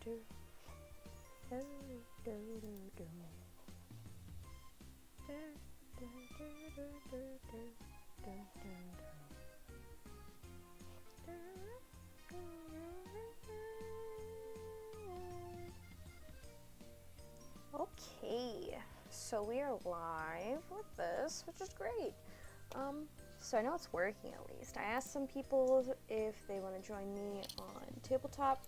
Okay, so we are live with this, which is great. So I know it's working at least. I asked some people if they want to join me on tabletop.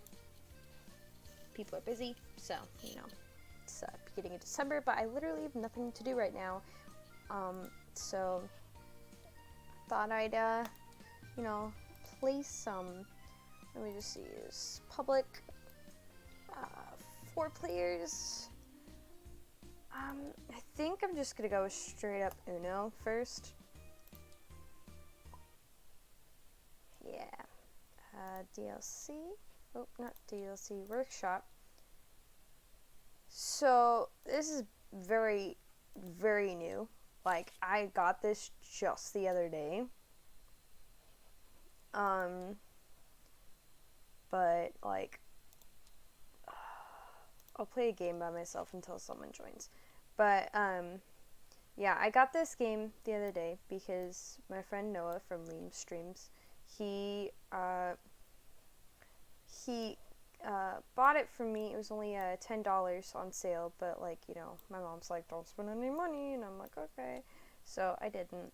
People are busy, so, you know, it's beginning of December, but I literally have nothing to do right now. So I thought I'd, you know, play some, let me just see, it's public, 4 players. I think I'm just gonna go straight up Uno first. Yeah. DLC. Oh, not DLC. Workshop. So this is very, very new. Like, I got this just the other day. But like, I'll play a game by myself until someone joins. But, yeah, I got this game the other day because my friend Noah from Liam Streams, he bought it for me. It was only $10 on sale, but, like, you know, my mom's like, don't spend any money, and I'm like, okay. So I didn't,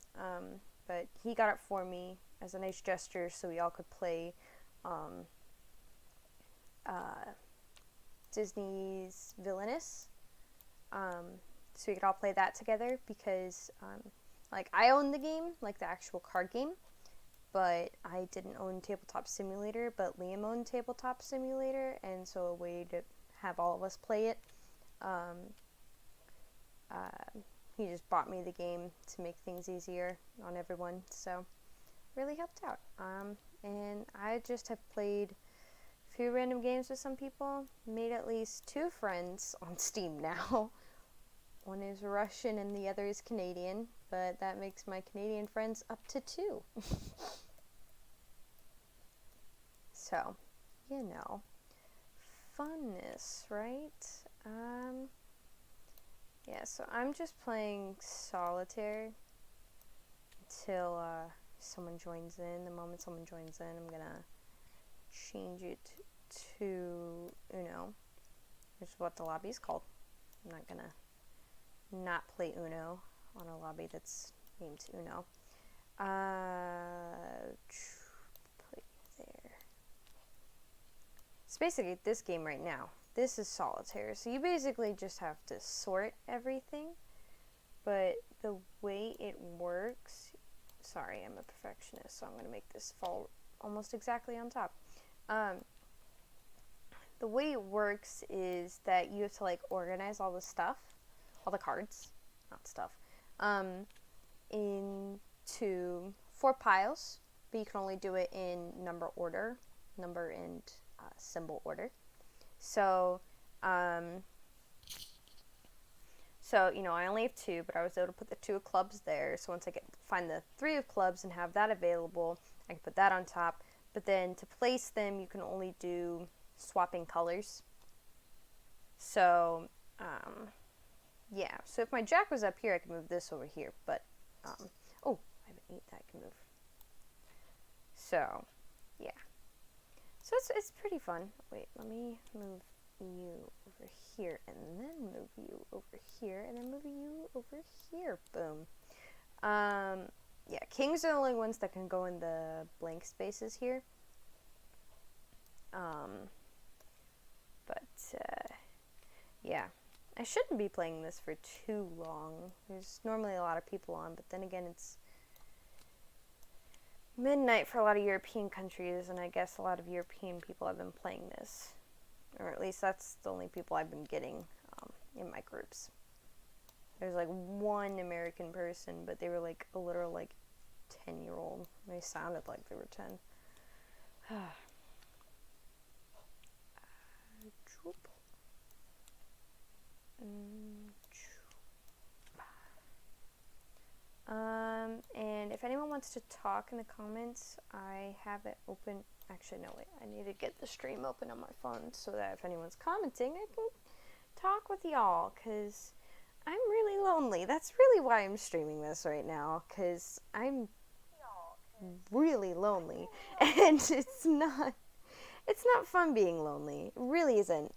but he got it for me as a nice gesture so we all could play Disney's Villainous. So we could all play that together because, like, I own the game, like the actual card game, but I didn't own Tabletop Simulator, but Liam owned Tabletop Simulator, and so a way to have all of us play it, he just bought me the game to make things easier on everyone, so really helped out. And I just have played a few random games with some people, made at least 2 friends on Steam now. One is Russian and the other is Canadian, but that makes my Canadian friends up to 2. So, you know, funness, right? Yeah, so I'm just playing solitaire until someone joins in. The moment someone joins in, I'm gonna change it to Uno, which is what the lobby is called. I'm not gonna not play Uno on a lobby that's named Uno. Put there. It's basically this game right now. This is solitaire, so you basically just have to sort everything, but the way it works, sorry, I'm a perfectionist, so I'm going to make this fall almost exactly on top. The way it works is that you have to, like, organize all the stuff, all the cards, not stuff, into 4 piles, but you can only do it in number and symbol order. So, you know, I only have 2, but I was able to put the 2 of clubs there. So once I find the 3 of clubs and have that available, I can put that on top. But then to place them, you can only do swapping colors. So, yeah. So if my jack was up here, I could move this over here. But, oh, I have an 8 that I can move. So, yeah. So it's pretty fun. Wait, let me move you over here, and then move you over here, and then move you over here. Boom. Yeah, kings are the only ones that can go in the blank spaces here. Yeah. I shouldn't be playing this for too long. There's normally a lot of people on, but then again, it's midnight for a lot of European countries, and I guess a lot of European people have been playing this. Or at least that's the only people I've been getting in my groups. There's like 1 American person, but they were like a literal like 10-year-old. They sounded like they were 10. And if anyone wants to talk in the comments, I have it open Actually, no, wait. I need to get the stream open on my phone so that if anyone's commenting, I can talk with y'all, because I'm really lonely. That's really why I'm streaming this right now, because I'm really lonely, and it's not fun being lonely. It really isn't.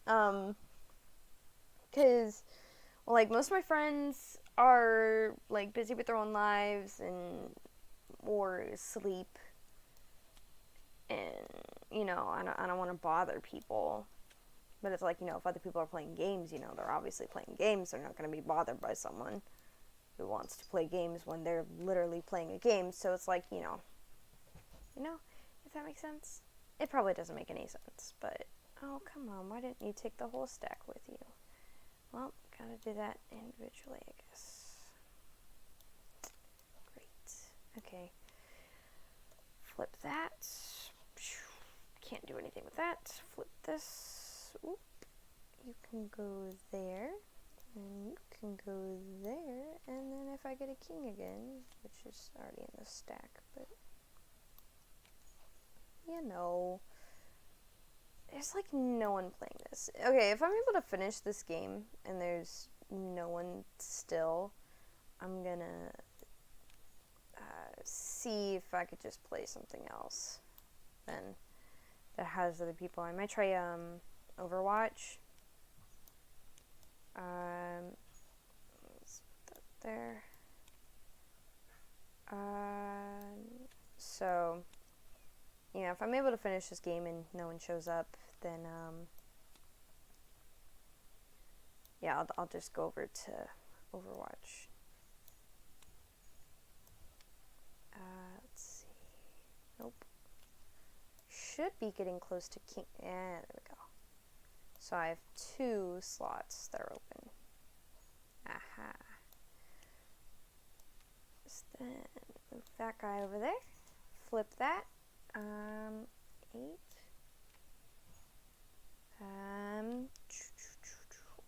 Because, well, like, most of my friends are, like, busy with their own lives and or sleep, and, you know, I don't want to bother people. But it's like, you know, if other people are playing games, you know, they're obviously playing games. They're not going to be bothered by someone who wants to play games when they're literally playing a game. So it's like, you know, if that makes sense. It probably doesn't make any sense, but, oh, come on, why didn't you take the whole stack with you? Well, gotta do that individually, I guess. Great. Okay. Flip that. Can't do anything with that. Flip this. Oop. You can go there, and you can go there, and then if I get a king again, which is already in the stack, but, you know, there's like no one playing this. Okay, if I'm able to finish this game, and there's no one still, I'm gonna see if I could just play something else then that has other people. I might try Overwatch. Let's put that there. So, you know, if I'm able to finish this game and no one shows up, then, yeah, I'll just go over to Overwatch. Let's see. Nope. Should be getting close to king. There we go. So I have 2 slots that are open. Aha. Just then move that guy over there. Flip that. 8.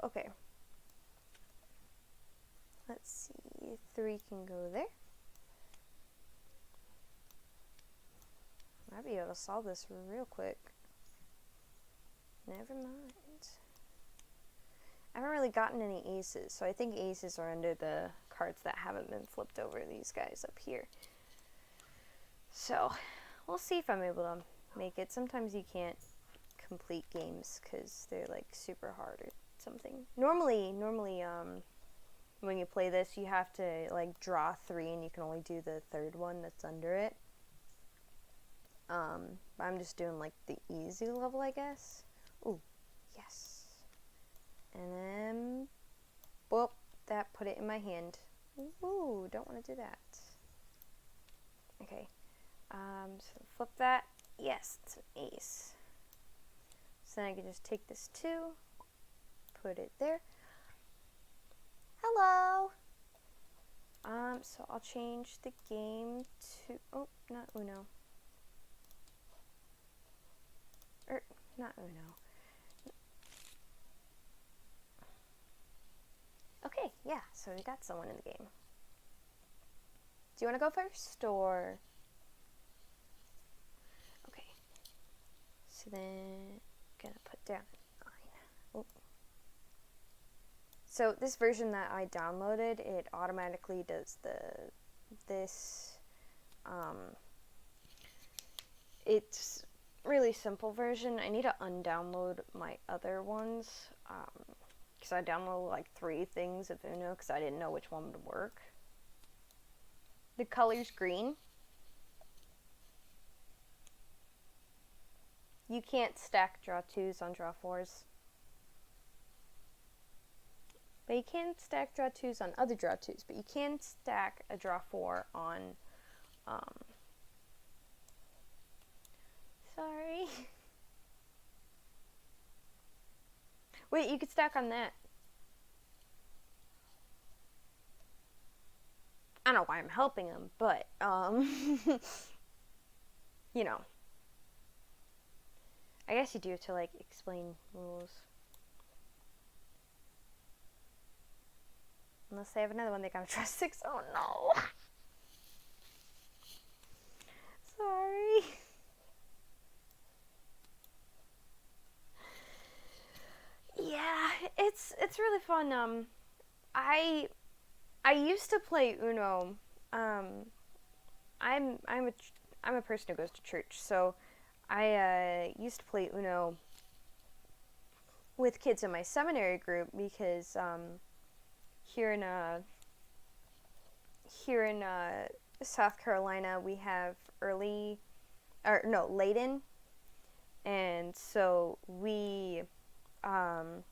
Okay. Let's see. 3 can go there. Might be able to solve this real quick. Never mind. I haven't really gotten any aces, so I think aces are under the cards that haven't been flipped over, these guys up here. So, we'll see if I'm able to make it. Sometimes you can't complete games because they're like super hard or something. Normally, when you play this, you have to like draw 3 and you can only do the 3rd one that's under it. I'm just doing like the easy level, I guess. Ooh, yes. And then, whoop, that put it in my hand. Ooh, don't want to do that. Okay. So flip that. Yes, it's an ace. So then I can just take this 2, put it there. Hello. So I'll change the game to, oh, not Uno. Not Uno. Okay, yeah, so we got someone in the game. Do you want to go first, or? Okay. So then, gonna put down 9. Oh. So this version that I downloaded, it automatically does this. It's really simple version. I need to undownload my other ones because I downloaded like 3 things of Uno because I didn't know which one would work. The color's green. You can't stack draw 2s on draw 4s. But you can stack draw 2s on other draw 2s, but you can stack a draw 4 on sorry. Wait, you could stack on that. I don't know why I'm helping him, but, you know. I guess you do to, like, explain rules. Unless they have another one, they gotta draw 6. Oh, no. Sorry. it's really fun. I I used to play Uno. Um, I'm a person who goes to church, so I used to play Uno with kids in my seminary group because here in uh, here in South Carolina we have Layton, and so um,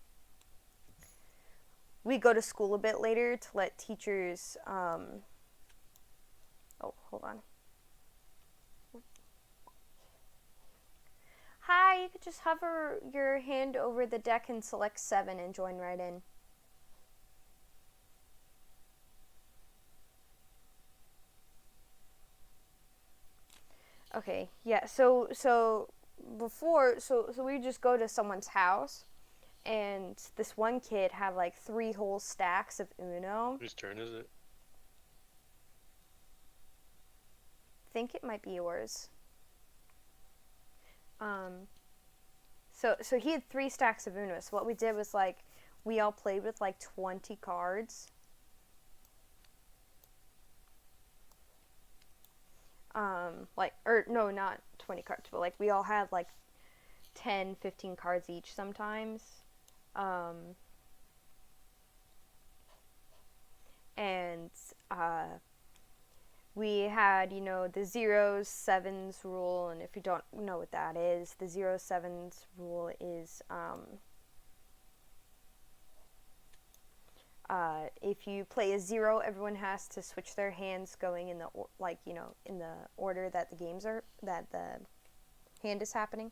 we go to school a bit later to let teachers. Oh, hold on. Hi, you could just hover your hand over the deck and select 7 and join right in. Okay, yeah. So we just go to someone's house, and this one kid had like 3 whole stacks of Uno. Whose turn is it? I think it might be yours. So he had 3 stacks of Uno. So what we did was like we all played with like 20 cards. No, not 20 cards, but like we all had like 10, 15 cards each sometimes. And we had, the zeros, sevens rule, and if you don't know what that is, the 0-7s rule is if you play a 0, everyone has to switch their hands going in the in the order that the hand is happening.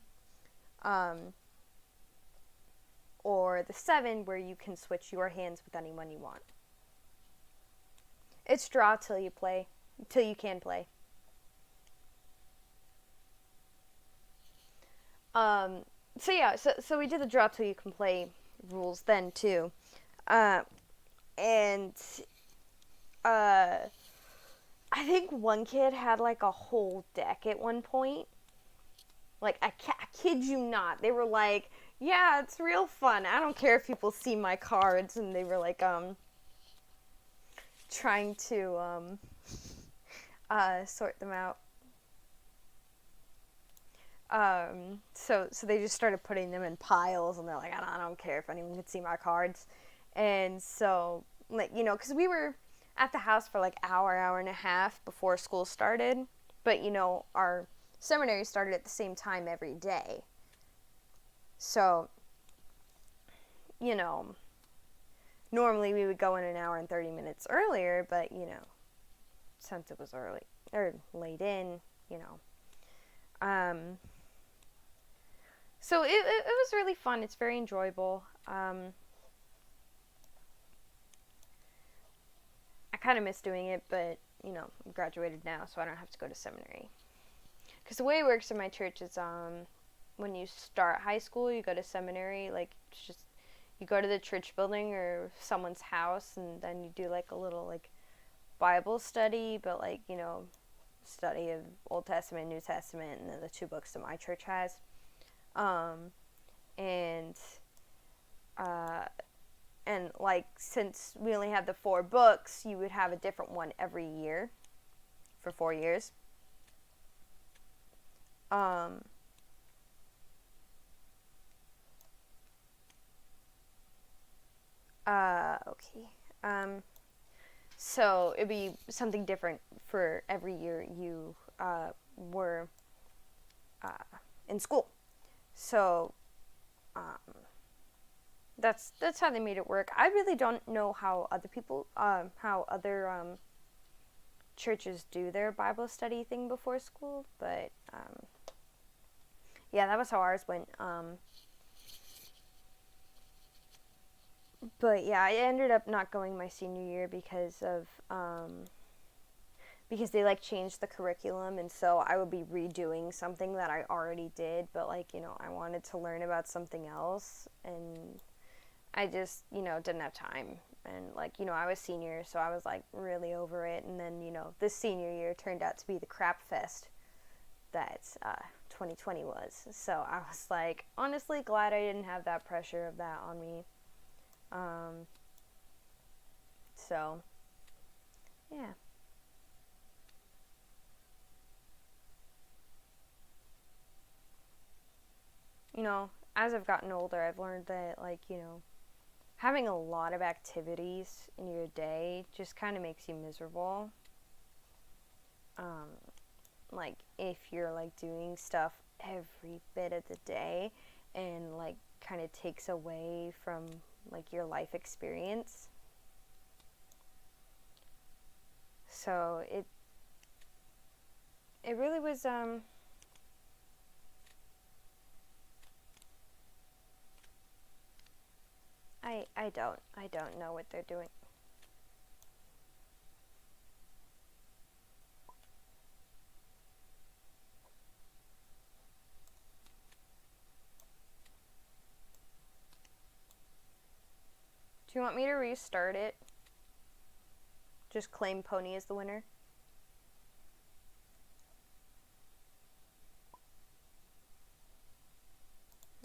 Or the 7, where you can switch your hands with anyone you want. It's draw till you can play. So we did the draw till you can play rules then too. And I think one kid had like a whole deck at one point. Like, I kid you not. They were like, yeah, it's real fun. I don't care if people see my cards. And they were like, trying to, sort them out. So they just started putting them in piles, and they're like, I don't care if anyone can see my cards. And so, like, because we were at the house for like hour and a half before school started. But, our seminary started at the same time every day. So, normally we would go in an hour and 30 minutes earlier, but, since it was early, or late in, so it was really fun. It's very enjoyable. I kind of miss doing it, but, I'm graduated now, so I don't have to go to seminary. Because the way it works in my church is, when you start high school, you go to seminary, like, it's just, you go to the church building or someone's house, and then you do, like, a little, like, Bible study, but, like, study of Old Testament, New Testament, and then the 2 books that my church has. And like, since we only have the 4 books, you would have a different one every year for 4 years. Okay. So it'd be something different for every year you were in school. So that's how they made it work. I really don't know how other people, how other churches do their Bible study thing before school, but yeah, that was how ours went. But yeah, I ended up not going my senior year because of because they like changed the curriculum, and so I would be redoing something that I already did, but like, I wanted to learn about something else, and I just, didn't have time. And like, I was senior, so I was like really over it. And then, this senior year turned out to be the crap fest that 2020 was. So I was like, honestly glad I didn't have that pressure of that on me. So, yeah. You know, as I've gotten older, I've learned that, like, you know, having a lot of activities in your day just kind of makes you miserable. Like, if you're, like, doing stuff every bit of the day and, like, kind of takes away from, like, your life experience. So, it really was, I don't know what they're doing. Do you want me to restart it? Just claim Pony as the winner?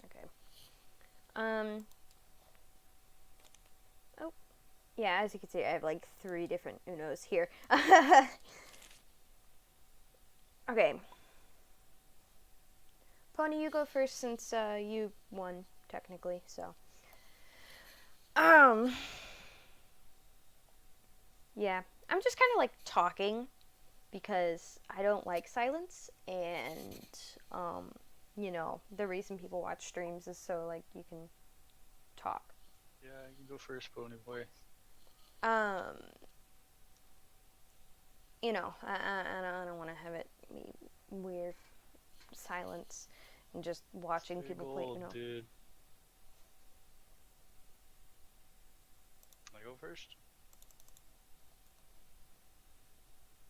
Okay. Oh. Yeah, as you can see, I have like 3 different Unos here. Okay. Pony, you go first since you won, technically, so. Yeah. I'm just kind of like talking because I don't like silence, and, you know, the reason people watch streams is so, like, you can talk. Yeah, you can go first, Pony Boy. You know, I don't want to have it be weird silence and just watching people play, you know. Dude. I go first?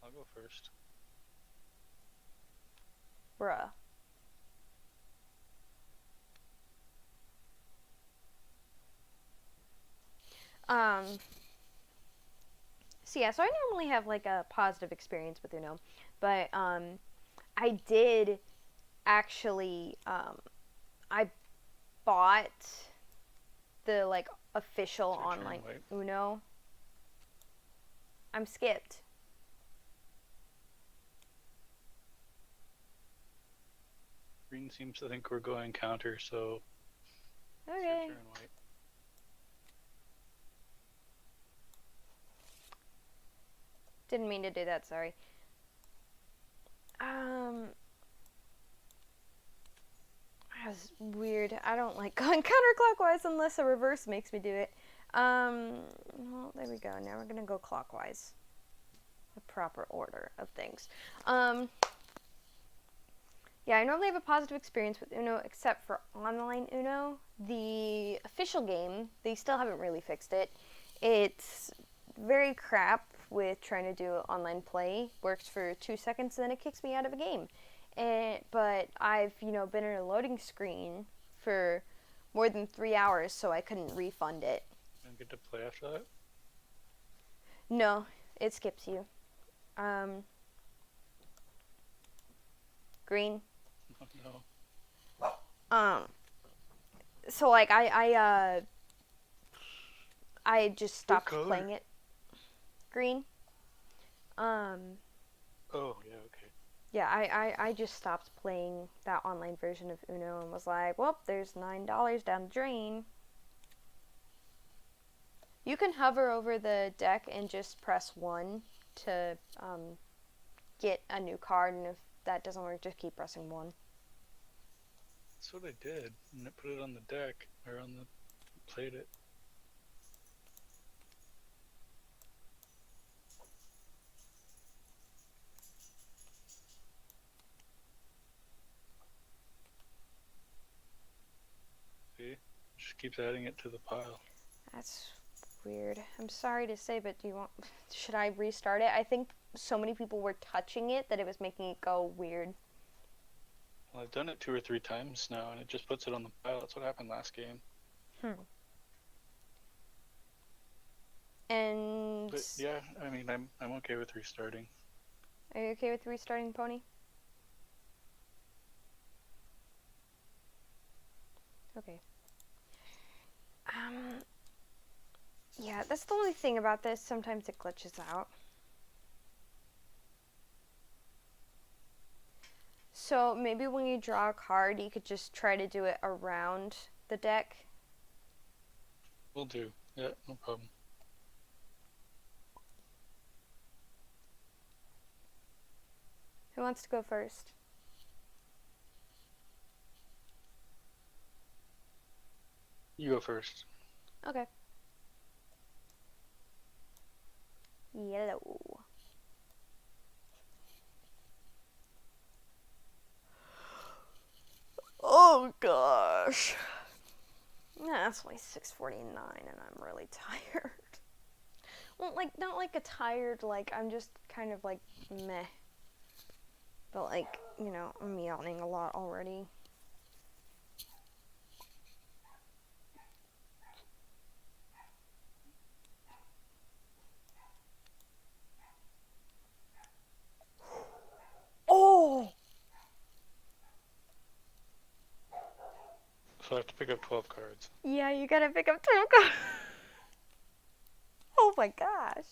I'll go first. Bruh. So yeah, so I normally have like a positive experience with Uno, but I did actually I bought the like official online Uno. I'm skipped. Green seems to think we're going counter, so Okay. it's your turn, White. Didn't mean to do that, sorry. That's weird. I don't like going counterclockwise unless a reverse makes me do it. Well, there we go. Now we're gonna go clockwise. The proper order of things. Yeah, I normally have a positive experience with Uno, except for online Uno. The official game, they still haven't really fixed it. It's very crap with trying to do online play. Works for 2 seconds, and then it kicks me out of a game. But I've, you know, been in a loading screen for more than 3 hours, so I couldn't refund it. You don't get to play after that? No, it skips you. Green. Oh, no. So like I just stopped playing it. Green. Oh, yeah, okay. Yeah, I just stopped playing that online version of Uno and was like, well, there's $9 down the drain. You can hover over the deck and just press 1 to get a new card, and if that doesn't work, just keep pressing 1. That's what I did. And I put it on the deck, or on the... played it. See? Just keeps adding it to the pile. That's weird. I'm sorry to say, but do you want... should I restart it? I think so many people were touching it that it was making it go weird. Well, I've done it 2 or 3 times now, and it just puts it on the pile. That's what happened last game. And... But yeah, I mean, I'm okay with restarting. Are you okay with restarting, Pony? Okay. Yeah, that's the only thing about this. Sometimes it glitches out. So maybe when you draw a card, you could just try to do it around the deck. Will do. Yeah, no problem. Who wants to go first? You go first. Okay. Yellow. Oh gosh. Yeah, it's only 6:49 and I'm really tired. Well, like, not like a tired, like, I'm just kind of like meh. But like, you know, I'm yawning a lot already. Oh! So I have to pick up 12 cards. Yeah, you gotta pick up 12 cards. Oh my gosh.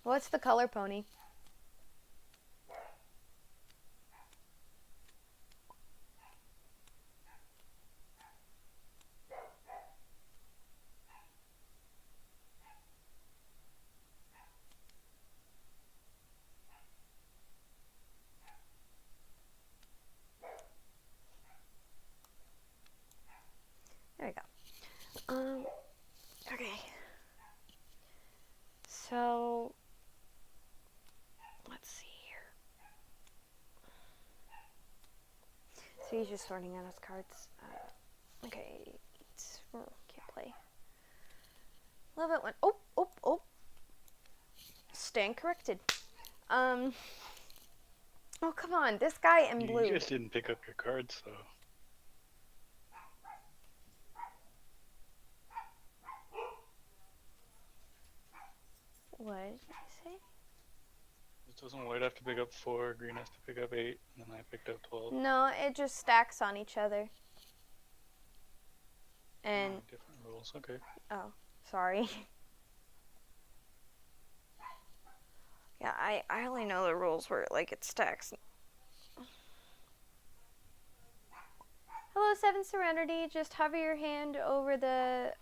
What's the color, Pony? There we go. Okay. So, let's see here. So he's just sorting out his cards. Okay. Can't play. Love it when. Oh. Stand corrected. Oh, come on. This guy in blue. You just didn't pick up your cards, though. What did I say? Doesn't white have to pick up 4, green has to pick up 8, and then I picked up 12? No, it just stacks on each other. And different rules, okay. oh, sorry. Yeah, I only know the rules where like it stacks. Hello, Seven Serenity. Just hover your hand over the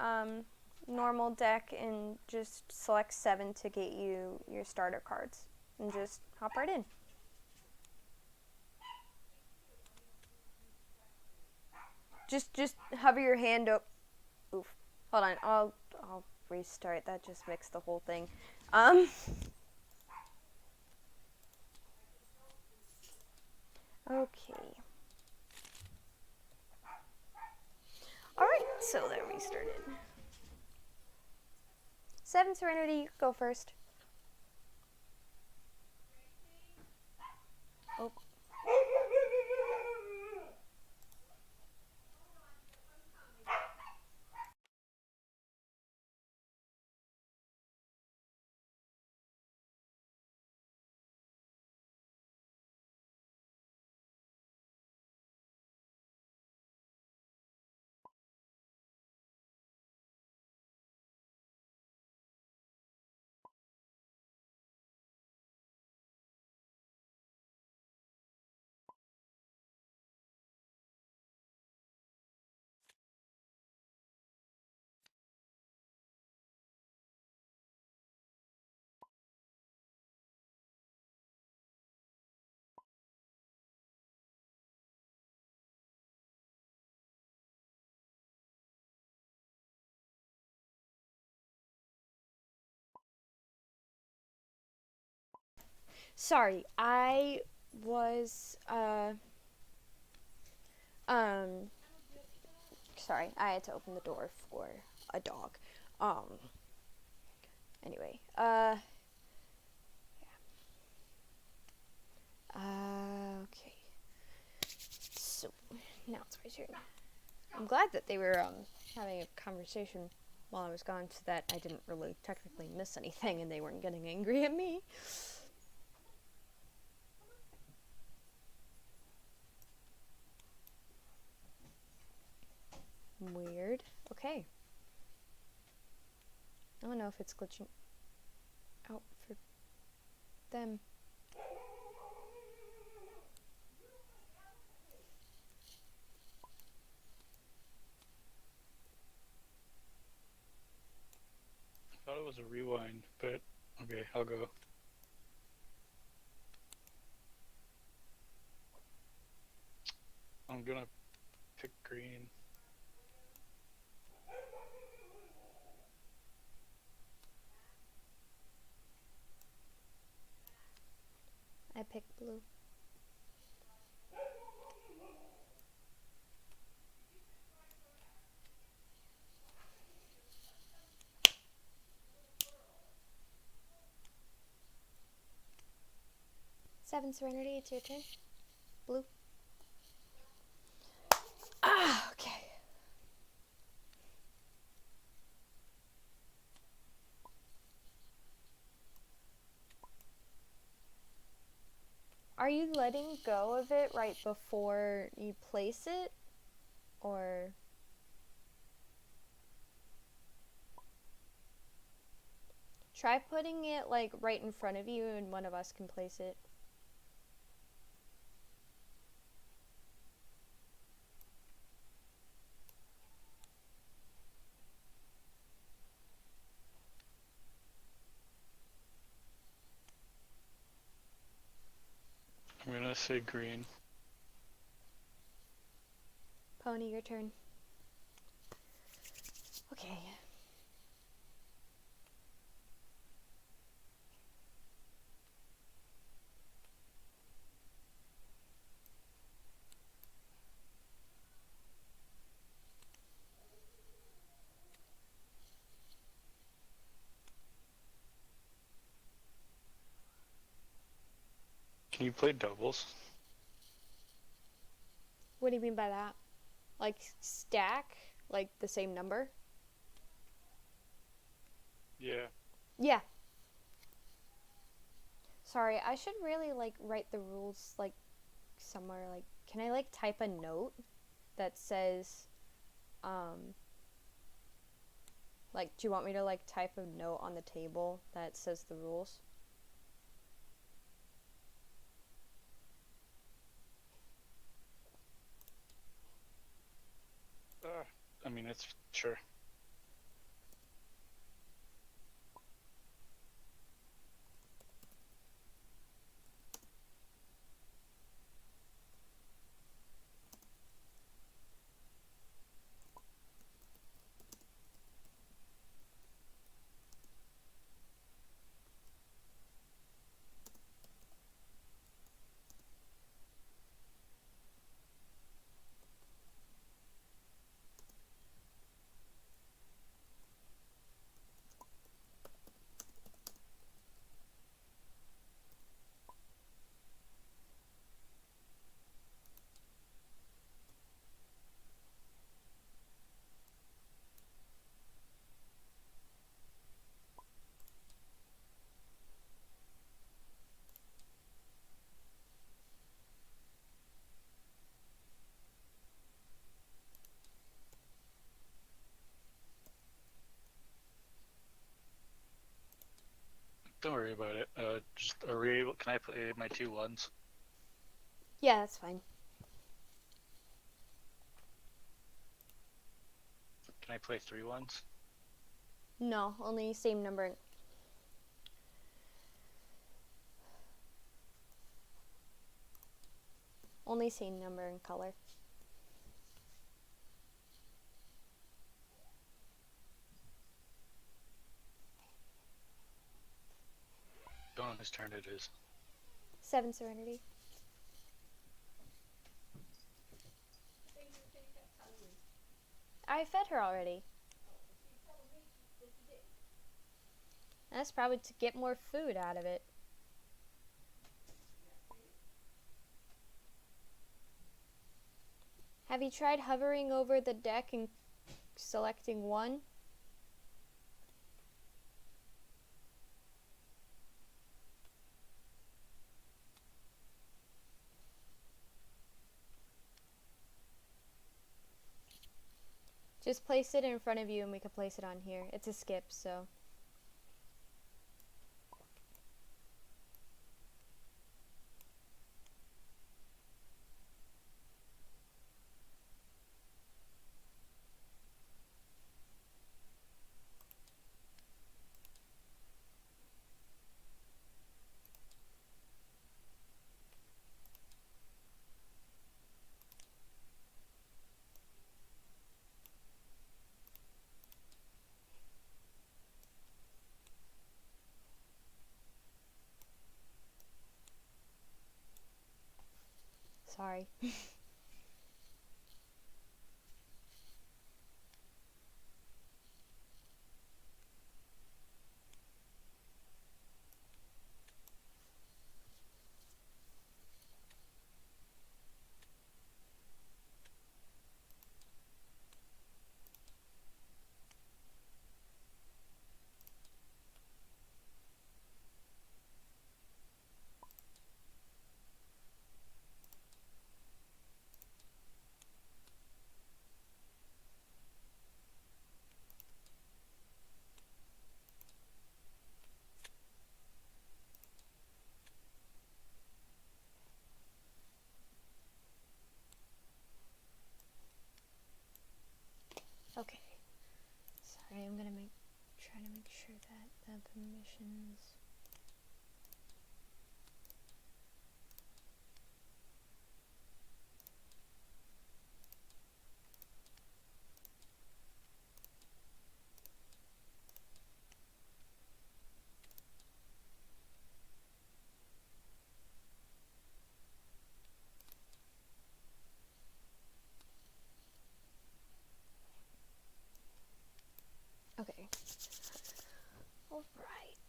normal deck and just select 7 to get you your starter cards, and just hop right in. Just hover your hand up. Oof. Hold on. I'll restart. That just mixed the whole thing. Okay. Alright, so that restarted. Seven Serenity, go first. Oh. Sorry, I was sorry, I had to open the door for a dog. Anyway, okay. So now it's my turn. I'm glad that they were having a conversation while I was gone, so that I didn't really technically miss anything, and they weren't getting angry at me. Weird. Okay. I don't know if it's glitching out for them. I thought it was a rewind, but okay, I'll go. I'm gonna pick green. I picked blue. Seven, Serenity, it's your turn. Blue. Ah, okay. Are you letting go of it right before you place it? Or... try putting it like right in front of you and one of us can place it. I'm gonna say green. Pony, your turn. Okay. Can you play doubles? What do you mean by that? Like stack? Like the same number? Yeah. Yeah. Sorry, I should really like write the rules like somewhere. Like, can I like type a note that says, like, do you want me to like type a note on the table that says the rules? I mean, it's sure. Don't worry about it. Just are we able? Can I play my 2 ones? Yeah, that's fine. Can I play 3 ones? No, only same number. Only same number and color. Don't know whose turn it is. 7, Serenity. I fed her already. That's probably to get more food out of it. Have you tried hovering over the deck and selecting one? Just place it in front of you and we can place it on here. It's a skip, so sorry. Okay. Sorry, I'm gonna try to make sure that the permissions. Okay. Alright,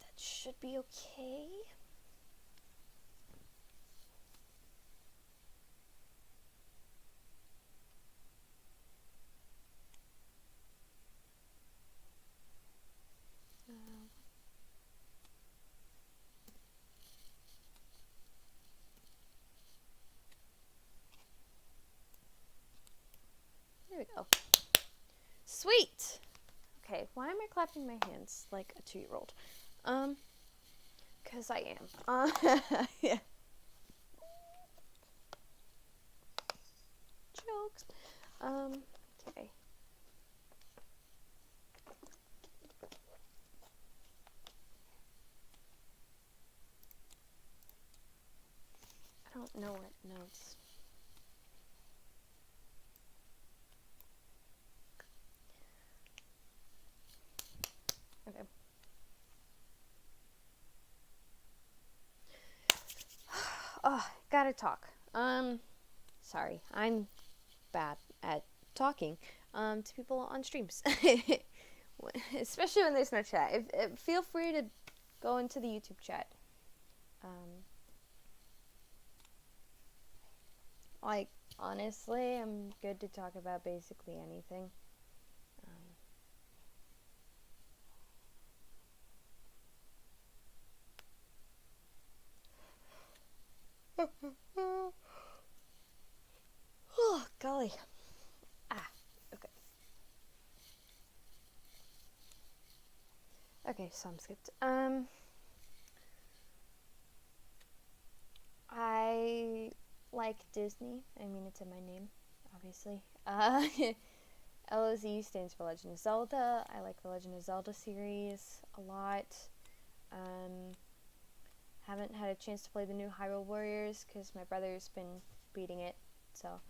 that should be okay. There we go. Sweet! Okay, why am I clapping my hands like a 2-year-old? Because I am. Yeah. Jokes. Okay. I don't know what notes. Okay. Oh, gotta talk. Sorry, I'm bad at talking to people on streams. Especially when there's no chat. Feel free to go into the YouTube chat. Like, honestly, I'm good to talk about basically anything. Oh, golly. Okay. Okay, so I'm skipped. I like Disney. I mean, it's in my name, obviously. LOZ stands for Legend of Zelda. I like the Legend of Zelda series a lot. Haven't had a chance to play the new Hyrule Warriors because my brother's been beating it. So,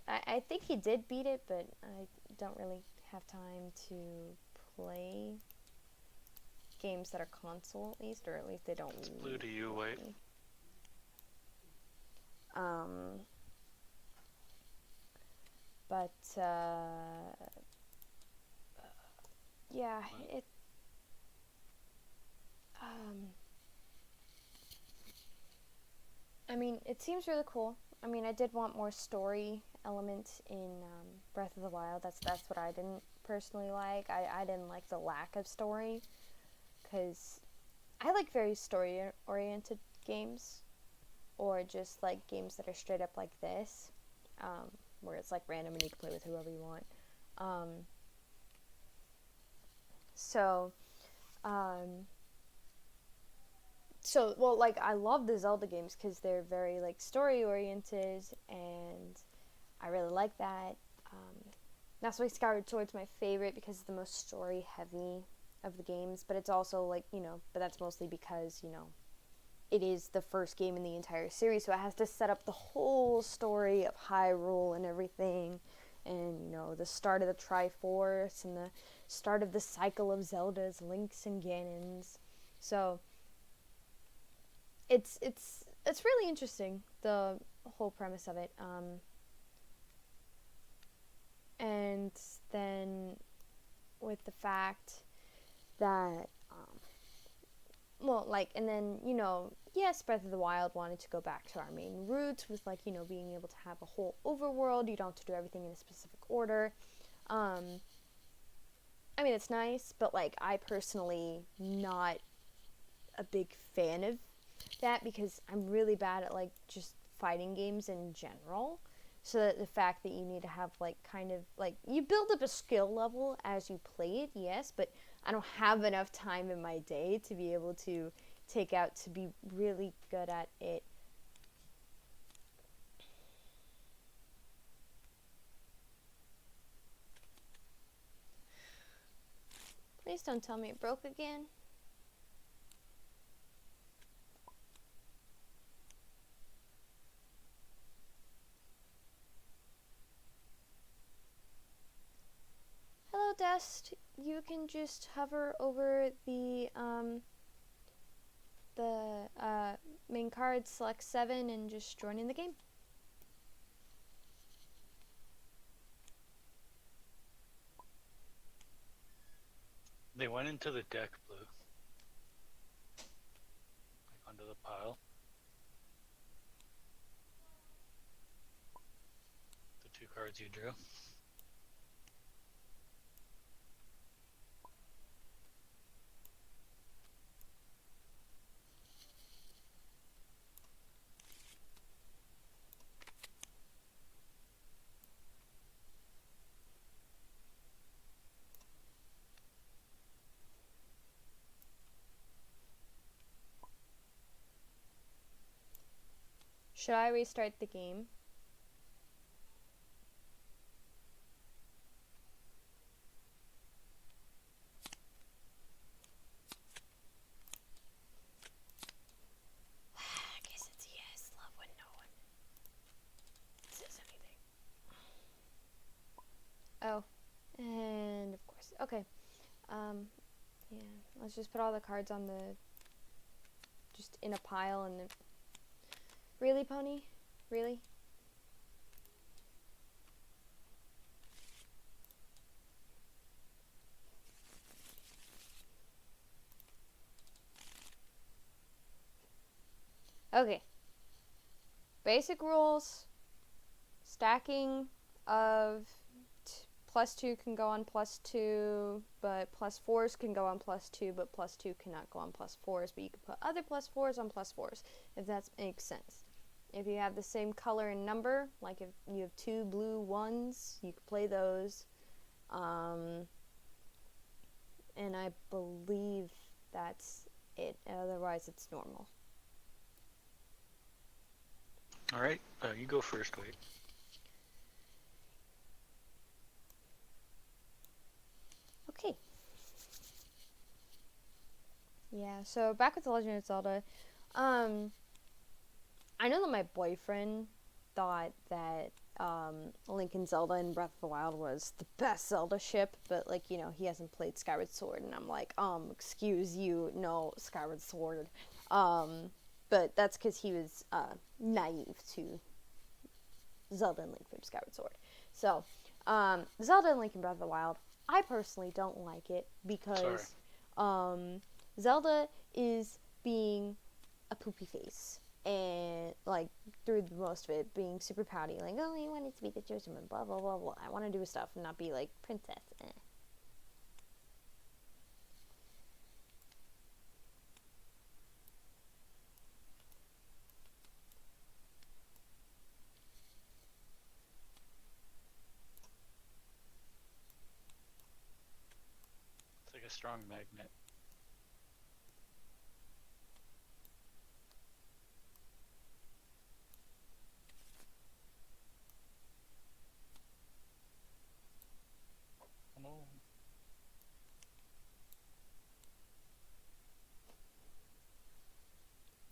I think he did beat it, but I don't really have time to play games that are console at least they don't. It's blue to you, White. But yeah, it I mean, it seems really cool. I mean, I did want more story element in Breath of the Wild. That's what I didn't personally like. I didn't like the lack of story because I like very story-oriented games, or just like games that are straight up like this, where it's like random and you can play with whoever you want. Well, like, I love the Zelda games because they're very like story-oriented, and I really like that. That's why Skyward Sword's my favorite, because it's the most story-heavy of the games, but it's also like, but that's mostly because, it is the first game in the entire series, so it has to set up the whole story of Hyrule and everything, and, the start of the Triforce, and the start of the cycle of Zeldas, Links, and Ganons. So, it's it's really interesting, the whole premise of it. And then with the fact that, well, like, and then, yes, Breath of the Wild wanted to go back to our main roots with, like, being able to have a whole overworld. You don't have to do everything in a specific order. I mean, it's nice, but, like, I personally not a big fan of that because I'm really bad at, like, just fighting games in general. So that the fact that you need to have, like, kind of, like, you build up a skill level as you play it, yes, but I don't have enough time in my day to be able to take out to be really good at it. Please don't tell me it broke again. Hello, Dust. You can just hover over the main card, select 7, and just join in the game. They went into the deck, Blue. Like onto the pile. The 2 cards you drew. Should I restart the game? I guess it's yes. Love when no one says anything. Oh, and of course. Okay. Yeah. Let's just put all the cards on the, just in a pile and then. Really, Pony? Really? Okay. Basic rules. Stacking of +2 can go on +2, but +4s can go on +2, but +2 cannot go on +4s, but you can put other +4s on +4s, if that makes sense. If you have the same color and number, like if you have 2 blue ones, you can play those. And I believe that's it. Otherwise, it's normal. Alright, you go first, wait. Okay. Yeah, so back with The Legend of Zelda. I know that my boyfriend thought that Link and Zelda in Breath of the Wild was the best Zelda ship, but, like, he hasn't played Skyward Sword, and I'm like, excuse you, no, Skyward Sword. But that's because he was naive to Zelda and Link from Skyward Sword. So, Zelda and Link in Breath of the Wild, I personally don't like it because Zelda is being a poopy face. And, like, through most of it, being super pouty, like, oh, you wanted to be the chosen one, blah, blah, blah, blah. I want to do stuff and not be, like, princess, It's like a strong magnet. Oh no.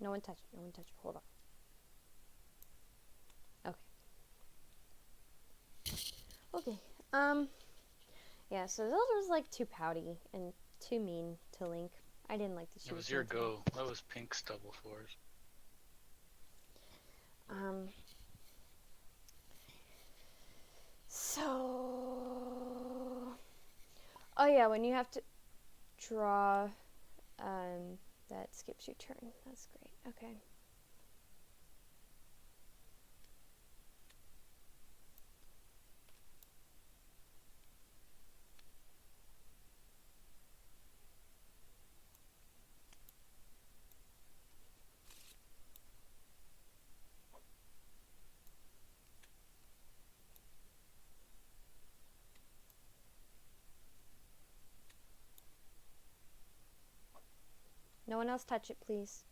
No one touch it, no one touch it. Hold on. Okay. Okay. Yeah, so Zelda was, like, too pouty and too mean to Link. I didn't like that she It was was your mean to him. go. That was Pink's double 4s. Um, so, oh yeah, when you have to draw, that skips your turn. That's great. Okay. No one else touch it, please.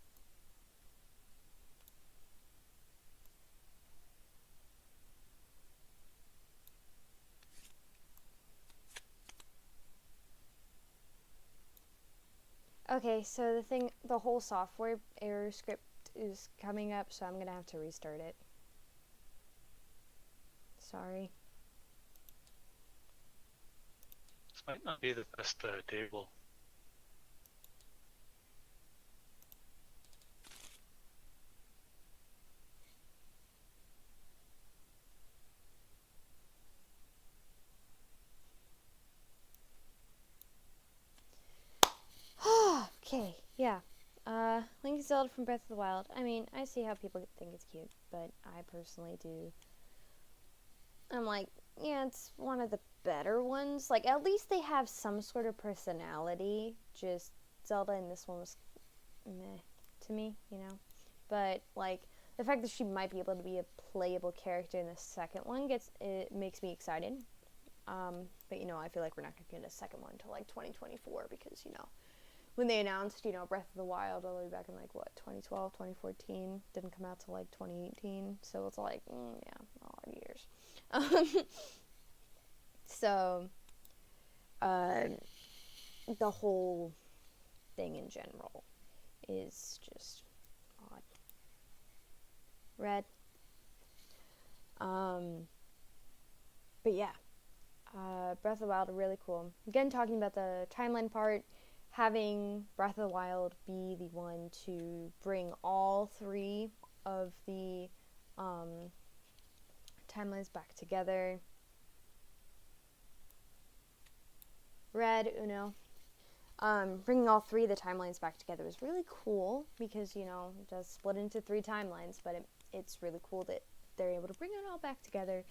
Okay, so the whole software error script is coming up, so I'm gonna have to restart it. Sorry. This might not be the best table. Okay, yeah. Link Zelda from Breath of the Wild. I mean, I see how people think it's cute, but I personally do. I'm like, yeah, it's one of the better ones. Like, at least they have some sort of personality. Just Zelda in this one was meh to me, you know? But, like, the fact that she might be able to be a playable character in the second one it makes me excited. But, you know, I feel like we're not going to get a second one until, like, 2024 because, you know, when they announced, you know, Breath of the Wild all the way back in, like, what, 2012, 2014, didn't come out till, like, 2018, so it's like, yeah, odd years. So, the whole thing in general is just odd. Red. But yeah, Breath of the Wild are really cool. Again, talking about the timeline part, having Breath of the Wild be the one to bring all three of the timelines back together. Red, Uno. Bringing all three of the timelines back together is really cool because, you know, it does split into 3 timelines, but it's really cool that they're able to bring it all back together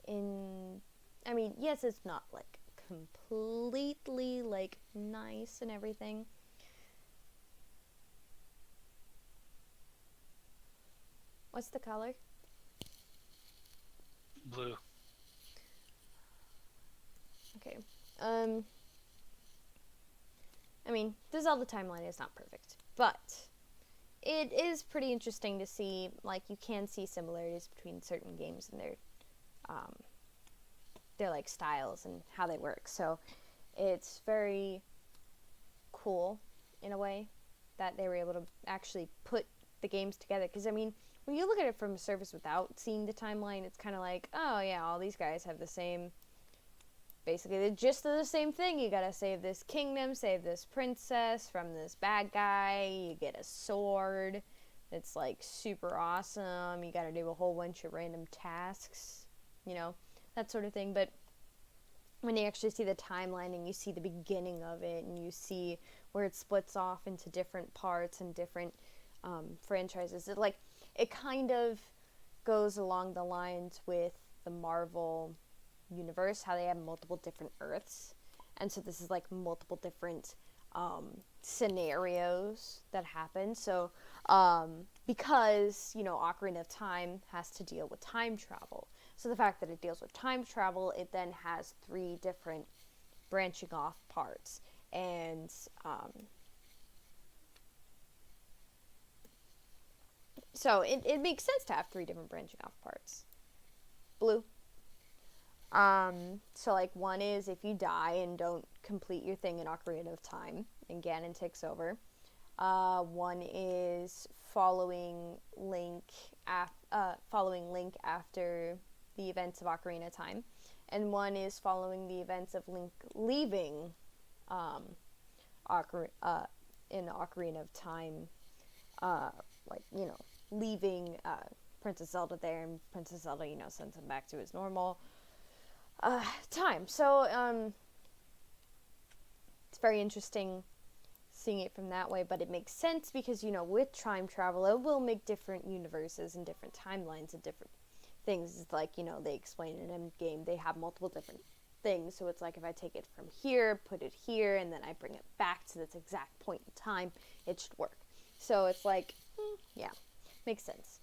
in, I mean, yes, it's not, like, completely, like, nice and everything. What's the color? Blue. Okay. I mean, the Zelda timeline is not perfect, but it is pretty interesting to see, like, you can see similarities between certain games and their like styles and how they work. So it's very cool in a way that they were able to actually put the games together. Because I mean, when you look at it from a surface without seeing the timeline, it's kind of like, oh yeah, all these guys have the same, basically the gist of the same thing. You gotta save this kingdom, save this princess from this bad guy, you get a sword. It's like super awesome. You gotta do a whole bunch of random tasks, you know, that sort of thing. But when you actually see the timeline and you see the beginning of it and you see where it splits off into different parts and different franchises, it kind of goes along the lines with the Marvel universe, how they have multiple different Earths, and so this is like multiple different scenarios that happen. So because, you know, Ocarina of Time has to deal with time travel, so the fact that it deals with time travel, it then has 3 different branching off parts, and so it makes sense to have 3 different branching off parts. Blue. So like one is if you die and don't complete your thing in Ocarina of Time and Ganon takes over. One is following Link after the events of Ocarina of Time, and one is following the events of Link leaving in the Ocarina of Time, like, you know, leaving Princess Zelda there, and Princess Zelda, sends him back to his normal time. So it's very interesting seeing it from that way, but it makes sense because, with time travel, it will make different universes and different timelines and different things. It's like, they explain in Endgame, they have multiple different things. So it's like if I take it from here, put it here, and then I bring it back to this exact point in time, it should work. So it's like, yeah, makes sense.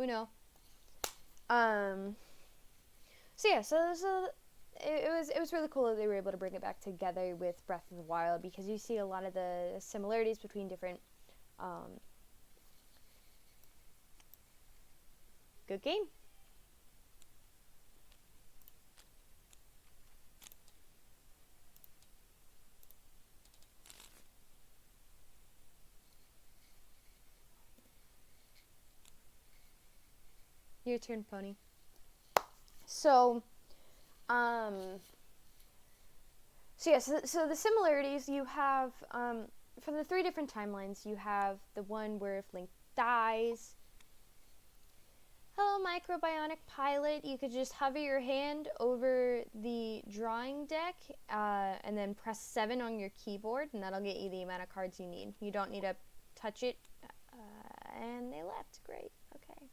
Uno. So yeah, so it was really cool that they were able to bring it back together with Breath of the Wild, because you see a lot of the similarities between different good game. Your turn, Pony. So the similarities you have, for the 3 different timelines, you have the one where if Link dies, hello microbionic pilot, you could just hover your hand over the drawing deck, and then press 7 on your keyboard, and that'll get you the amount of cards you need. You don't need to touch it, and they left, great, okay.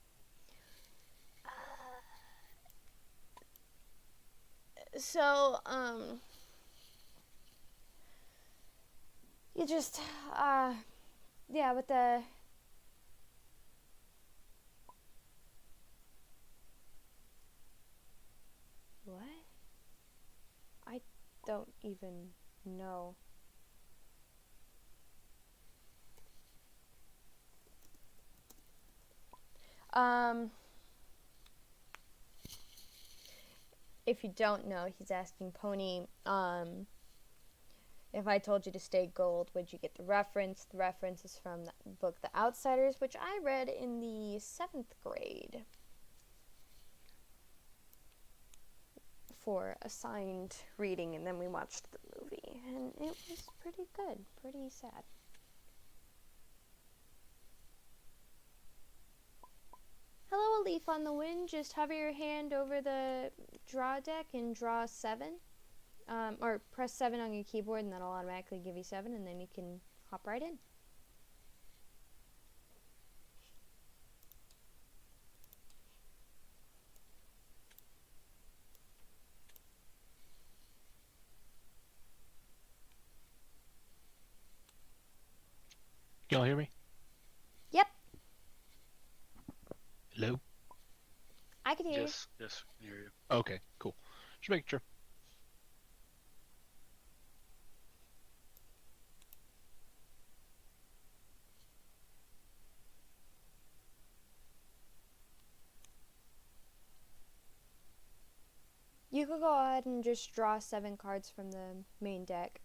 So, you just, yeah, with the, what? I don't even know. If you don't know, he's asking Pony, if I told you to stay gold, would you get the reference? The reference is from the book The Outsiders, which I read in the 7th grade for assigned reading, and then we watched the movie, and it was pretty good, pretty sad. Hello, A Leaf on the Wind. Just hover your hand over the draw deck and draw 7. Or press 7 on your keyboard, and that'll automatically give you 7, and then you can hop right in. Y'all hear me? Yep. Hello? I can hear Yes, we can hear you. Okay, cool. Just making sure. you. You could go ahead and just draw 7 cards from the main deck.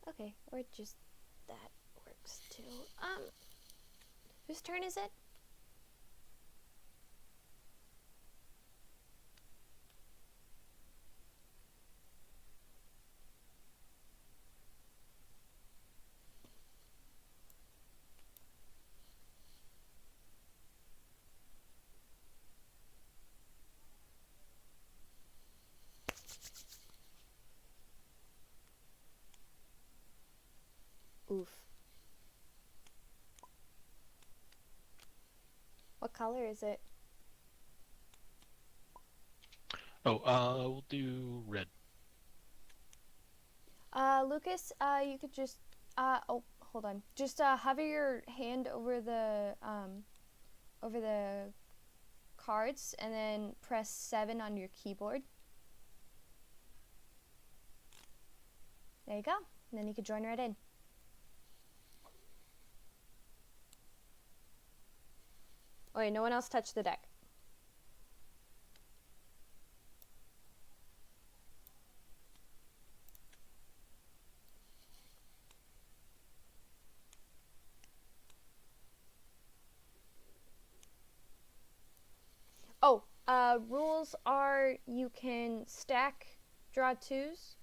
Okay, or just that works too. Whose turn is it? Oof. What color is it? Oh, we'll do red. Lucas, you could just, oh, hold on. Just, hover your hand over the cards, and then press 7 on your keyboard. There you go. And then you can join right in. Oh wait, no one else touched the deck. Rules are you can stack draw 2s.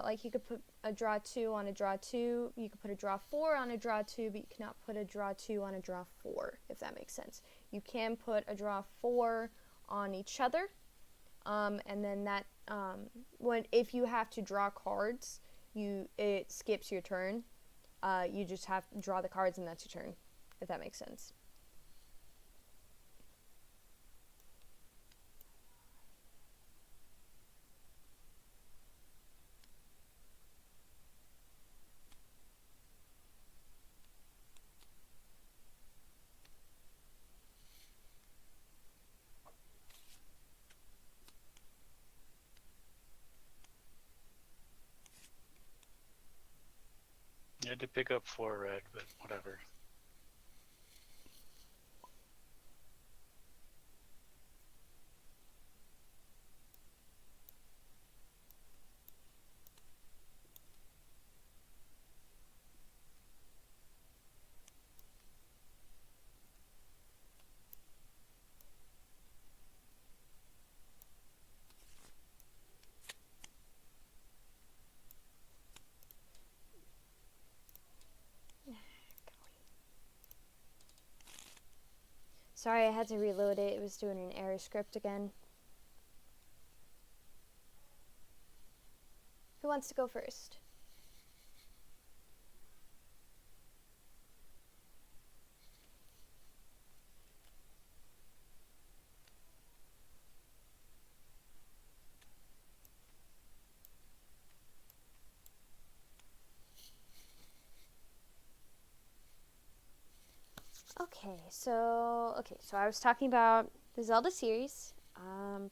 Like you could put a draw 2 on a draw 2. You could put a draw 4 on a draw 2, but you cannot put a draw 2 on a draw 4, if that makes sense. You can put a draw 4 on each other, and then that if you have to draw cards, it skips your turn. You just have to draw the cards, and that's your turn, if that makes sense. You had to pick up 4 red, but whatever. Sorry, I had to reload it. It was doing an error script again. Who wants to go first? Okay, so I was talking about the Zelda series,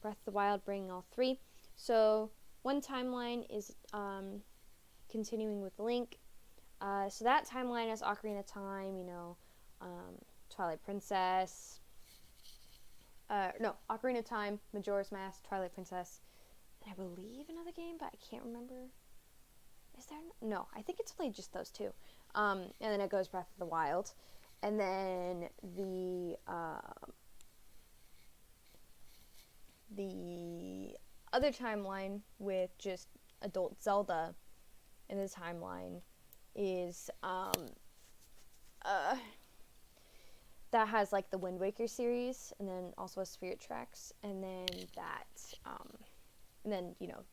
Breath of the Wild bringing all 3. So one timeline is continuing with Link. So that timeline is Ocarina of Time, Twilight Princess. Ocarina of Time, Majora's Mask, Twilight Princess, and I believe another game, but I can't remember. Is there? No, I think it's only just those 2. And then it goes Breath of the Wild. And then the other timeline with just adult Zelda in the timeline is that has like the Wind Waker series, and then also a Spirit Tracks, and then that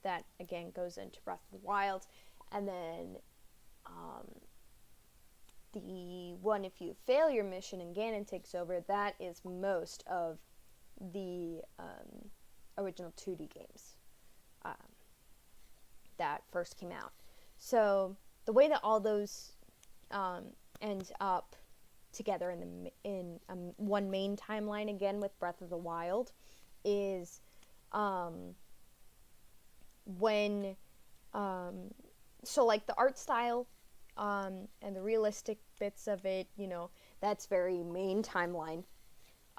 that again goes into Breath of the Wild, and then the one if you fail your mission and Ganon takes over, that is most of the original 2D games that first came out. So the way that all those end up together in one main timeline again with Breath of the Wild is when so like the art style and the realistic bits of it, that's very main timeline.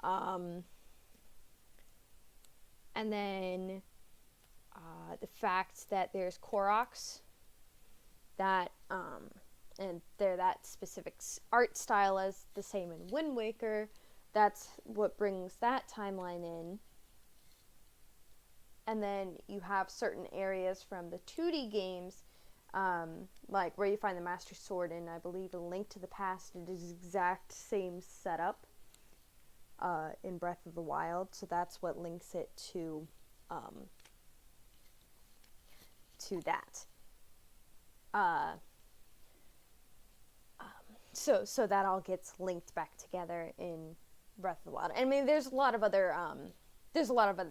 And then the fact that there's Koroks, that and they're that specific art style as the same in Wind Waker, that's what brings that timeline in. And then you have certain areas from the 2D games, like where you find the Master Sword in, I believe, A Link to the Past. It is exact same setup in Breath of the Wild, so that's what links it to that. So that all gets linked back together in Breath of the Wild. I mean, there's a lot of other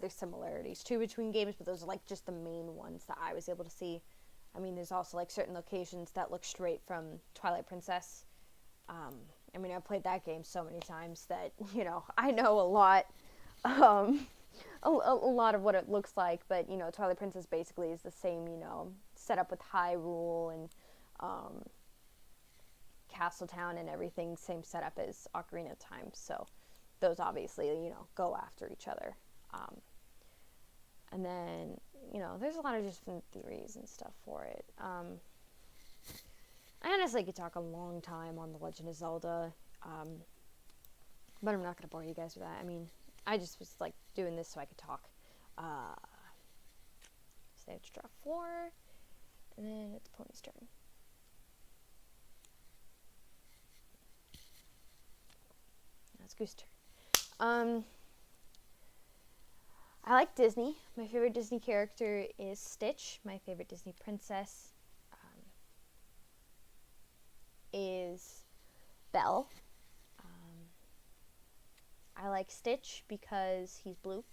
similarities too between games, but those are like just the main ones that I was able to see. I mean, there's also like certain locations that look straight from Twilight Princess. I mean, I've played that game so many times that I know a lot, a lot of what it looks like. But Twilight Princess basically is the same, setup with Hyrule and Castletown and everything, same setup as Ocarina of Time. So those obviously, go after each other. And then, there's a lot of different theories and stuff for it. I honestly could talk a long time on The Legend of Zelda. But I'm not going to bore you guys with that. I mean, I just was like doing this so I could talk. So they have to draw 4, and then it's Pony's turn. Now it's Goose's turn. I like Disney. My favorite Disney character is Stitch. My favorite Disney princess is Belle. I like Stitch because he's blue.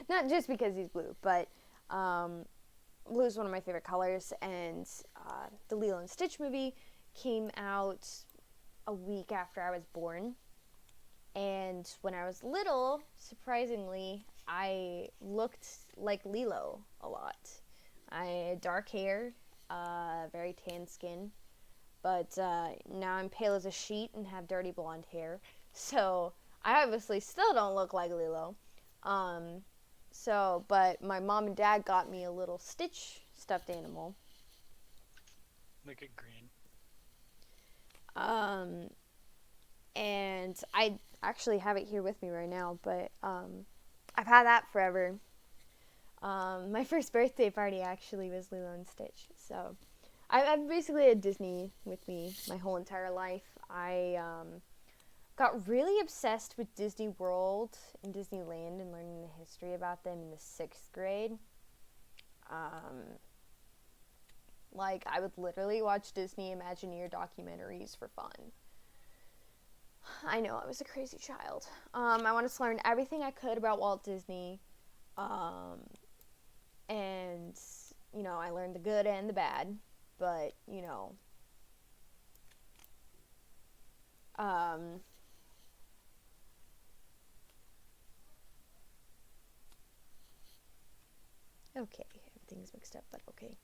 Not just because he's blue, but blue is one of my favorite colors, and the Lilo and Stitch movie came out a week after I was born. And when I was little, surprisingly, I looked like Lilo a lot. I had dark hair, very tan skin, but now I'm pale as a sheet and have dirty blonde hair. So I obviously still don't look like Lilo. But my mom and dad got me a little Stitch stuffed animal. Make it green. And I actually have it here with me right now, but I've had that forever. My first birthday party actually was Lilo and Stitch, so I've basically had Disney with me my whole entire life. I got really obsessed with Disney World and Disneyland and learning the history about them in the 6th grade. Like, I would literally watch Disney Imagineer documentaries for fun. I know, I was a crazy child. I wanted to learn everything I could about Walt Disney. And, you know, I learned the good and the bad. But, you know, okay, everything's mixed up, but okay.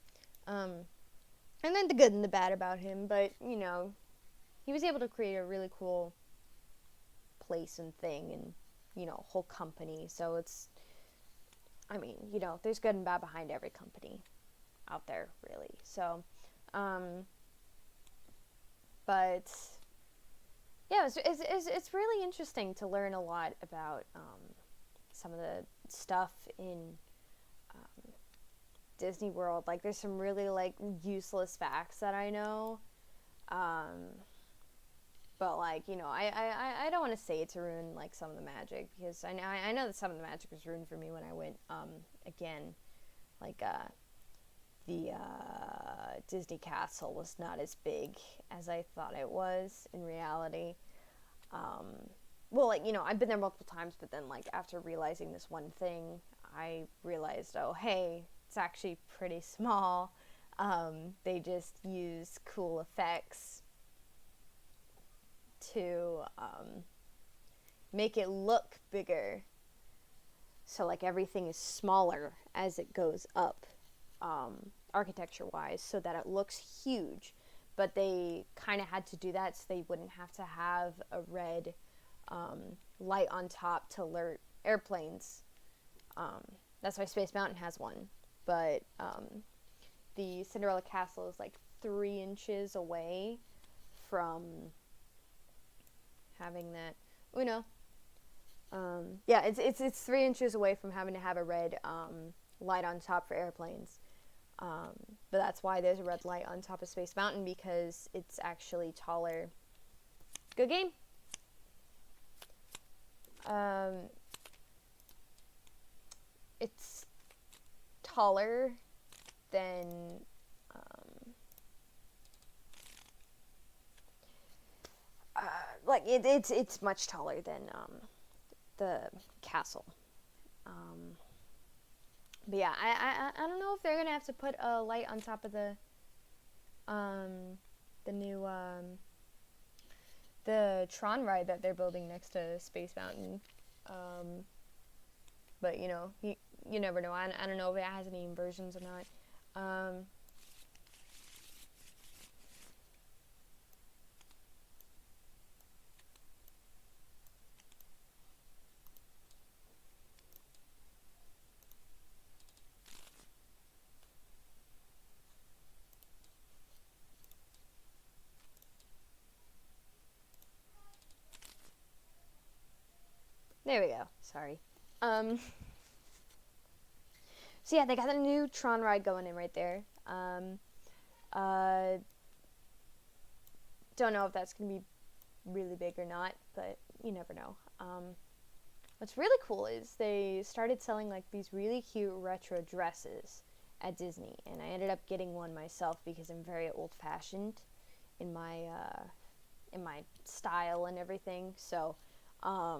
I learned the good and the bad about him, but, you know, he was able to create a really cool place and thing and, you know, whole company. So it's, I mean, you know, there's good and bad behind every company out there, really. So, but yeah, it's really interesting to learn a lot about some of the stuff in Disney World. Like, there's some really, like, useless facts that I know. But, like, you know, I don't want to say it to ruin, like, some of the magic, because I know that some of the magic was ruined for me when I went, again, like, the Disney Castle was not as big as I thought it was in reality. Well, like, you know, I've been there multiple times, but then, like, after realizing this one thing, I realized, oh, hey, it's actually pretty small. They just use cool effects to make it look bigger. So, like, everything is smaller as it goes up, architecture-wise, so that it looks huge. But they kind of had to do that so they wouldn't have to have a red light on top to alert airplanes. That's why Space Mountain has one. But the Cinderella Castle is like 3 inches away from having that. Uno. Yeah, it's 3 inches away from having to have a red light on top for airplanes. But that's why there's a red light on top of Space Mountain, because it's actually taller. Good game. It's taller than like it's much taller than the castle. But yeah, I don't know if they're gonna have to put a light on top of the new the Tron ride that they're building next to Space Mountain. But you know, you never know. I don't know if it has any inversions or not. There we go. Sorry. So yeah, they got a new Tron ride going in right there. Don't know if that's gonna be really big or not, but you never know. What's really cool is they started selling like these really cute retro dresses at Disney, and I ended up getting one myself because I'm very old-fashioned in my style and everything. So I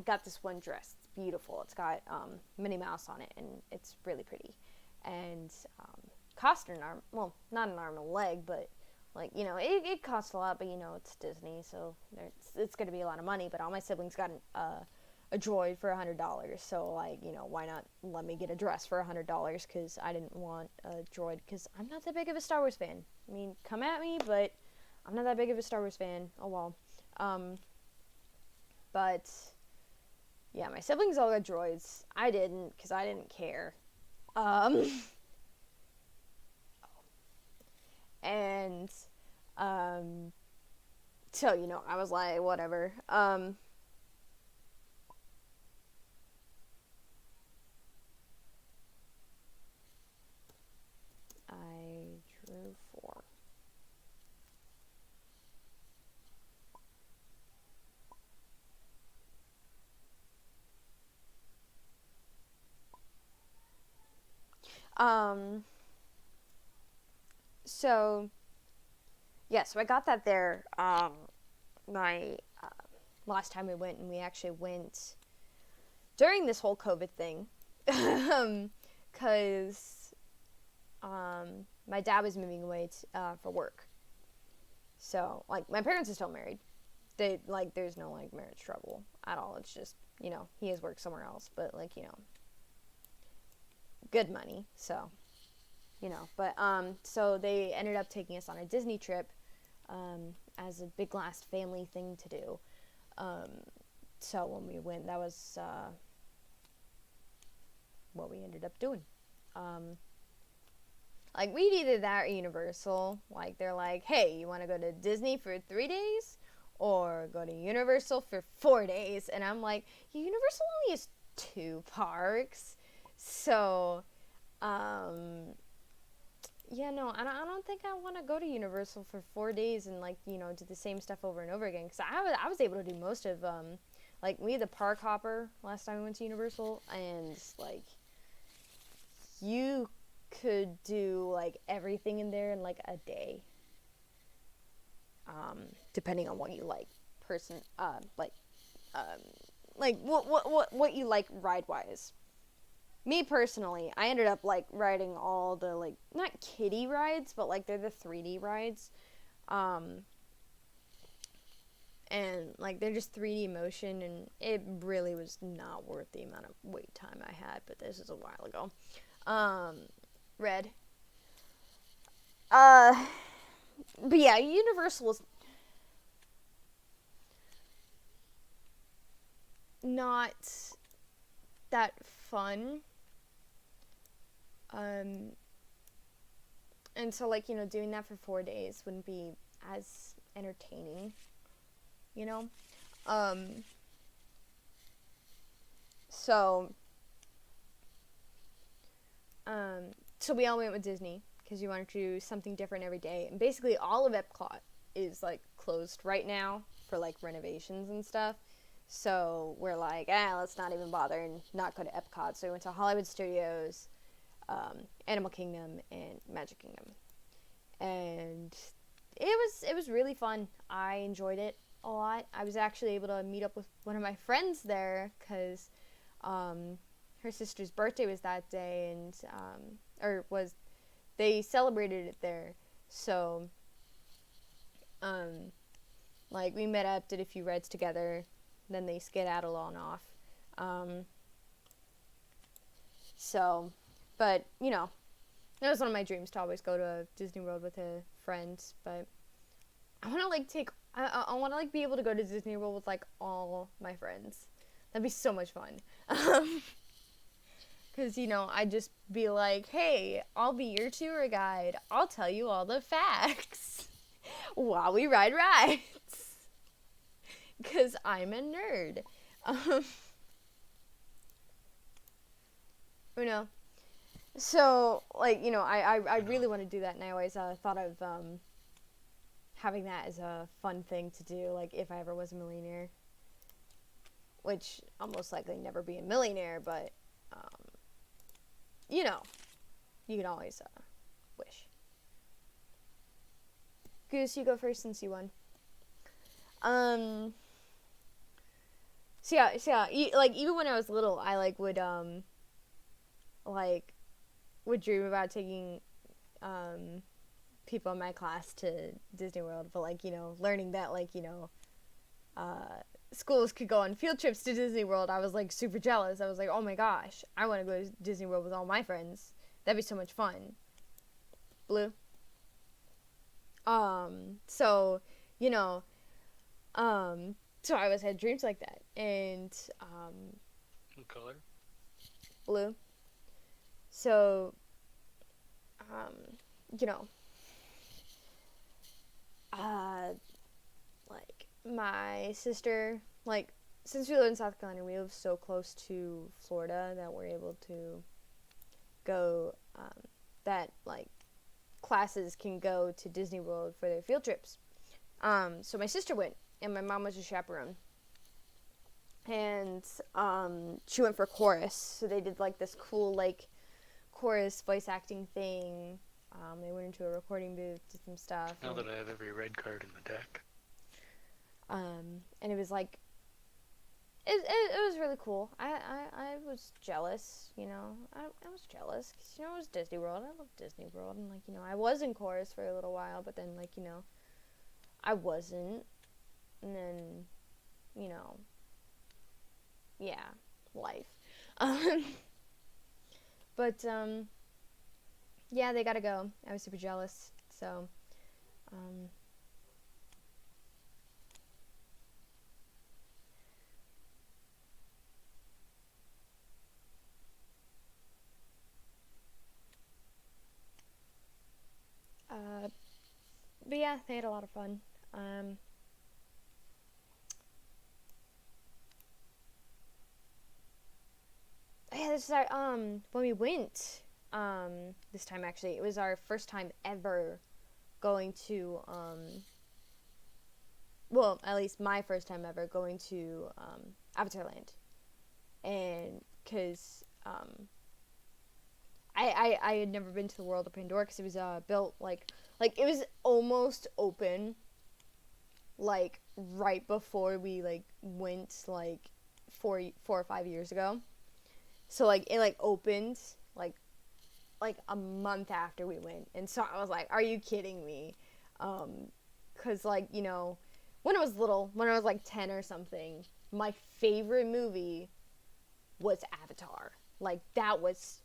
got this one dress. It's beautiful. It's got Minnie Mouse on it, and it's really pretty. And cost an arm, well, not an arm and a leg, but like, you know, it costs a lot, but you know, it's Disney, so it's going to be a lot of money. But all my siblings got a droid for $100, so like, you know, why not let me get a dress for $100? Because I didn't want a droid, because I'm not that big of a Star Wars fan. I mean, come at me, but I'm not that big of a Star Wars fan. Oh well. But yeah, my siblings all got droids. I didn't, because I didn't care. And so, you know, I was like, whatever. I drew 4. So yeah, so I got that there. My last time we went, and we actually went during this whole COVID thing, because my dad was moving away for work. So like, my parents are still married. They like, there's no like marriage trouble at all. It's just, you know, he has worked somewhere else, but like, you know, good money. So, you know, but so they ended up taking us on a Disney trip. As a big last family thing to do. So when we went, that was what we ended up doing. Like, we'd either that or Universal. Like, they're like, hey, you want to go to Disney for 3 days? Or go to Universal for 4 days? And I'm like, Universal only has 2 parks. So, yeah, no, I don't think I want to go to Universal for 4 days and, like, you know, do the same stuff over and over again. Because I was able to do most of, like, we had the park hopper last time we went to Universal. And, like, you could do, like, everything in there in, like, a day. Depending on what you like. What you like ride-wise. Me personally, I ended up, like, riding all the, like, not kiddie rides, but, like, they're the 3D rides. And, like, they're just 3D motion, and it really was not worth the amount of wait time I had, but this is a while ago. Red. But yeah, Universal is not that fun. And so, like, you know, doing that for 4 days wouldn't be as entertaining, you know? So we all went with Disney because we wanted to do something different every day. And basically all of Epcot is, like, closed right now for, like, renovations and stuff. So we're like, let's not even bother and not go to Epcot. So we went to Hollywood Studios, Animal Kingdom, and Magic Kingdom. And it was really fun. I enjoyed it a lot. I was actually able to meet up with one of my friends there because her sister's birthday was that day, and they celebrated it there. So like, we met up, did a few rides together, then they skedaddled on off. But, you know, that was one of my dreams, to always go to Disney World with a friend. But I want to, like, I want to, like, be able to go to Disney World with, like, all my friends. That'd be so much fun. Because, you know, I'd just be like, hey, I'll be your tour guide. I'll tell you all the facts while we ride rides. because I'm a nerd. You know, so like I really want to do that, and I always thought of having that as a fun thing to do, like if I ever was a millionaire, which I'll most likely never be a millionaire, but you can always wish. Goose, you go first since you won. So yeah, like even when I was little, I like would dream about taking people in my class to Disney World, but like learning that like schools could go on field trips to Disney World, I was like super jealous. I was like, oh my gosh, I want to go to Disney World with all my friends. That'd be so much fun. Blue. So so I always had dreams like that, and What color? blue. So like my sister, like since we live in South Carolina, we live so close to Florida that we're able to go, that like classes can go to Disney World for their field trips. So my sister went, and my mom was a chaperone. And she went for chorus, so they did like this cool like chorus voice acting thing. They went into a recording booth, did some stuff. Now that I have every red card in the deck. And it was like, it was really cool. I was jealous, I was jealous because it was Disney World. I love Disney World, and like I was in chorus for a little while, but then like I wasn't, and then yeah, life. But yeah, they gotta go. I was super jealous, so but yeah, they had a lot of fun. Yeah, this is our, when we went, this time actually, it was our first time ever going to, well, at least my first time ever going to, Avatar Land. And, cause, I had never been to the world of Pandora, because it was, built, like, it was almost open, like, right before we, like, went, like, 4 or 5 years ago. So, like, it, like, opened, like a month after we went. And so I was like, are you kidding me? Because, like, when I was little, when I was, like, 10 or something, my favorite movie was Avatar. Like, that was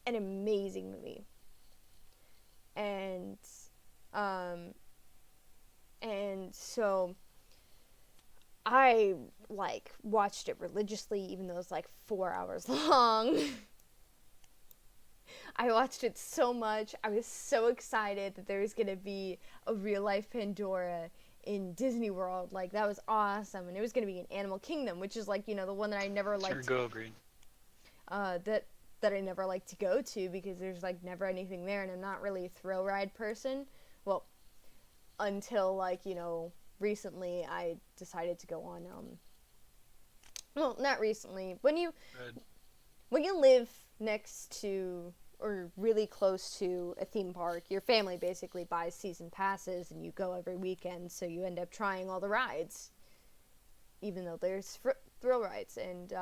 an amazing movie. And so I, like, watched it religiously, even though it was, like, 4 hours long. I watched it so much. I was so excited that there was going to be a real-life Pandora in Disney World. Like, that was awesome. And it was going to be in Animal Kingdom, which is, like, the one that I never liked. Sure, go green. That I never like to go to, because there's, like, never anything there, and I'm not really a thrill ride person. Well, until, like, recently I decided to go on, well, not recently. When you live next to, or really close to, a theme park, your family basically buys season passes, and you go every weekend, so you end up trying all the rides, even though there's thrill rides, and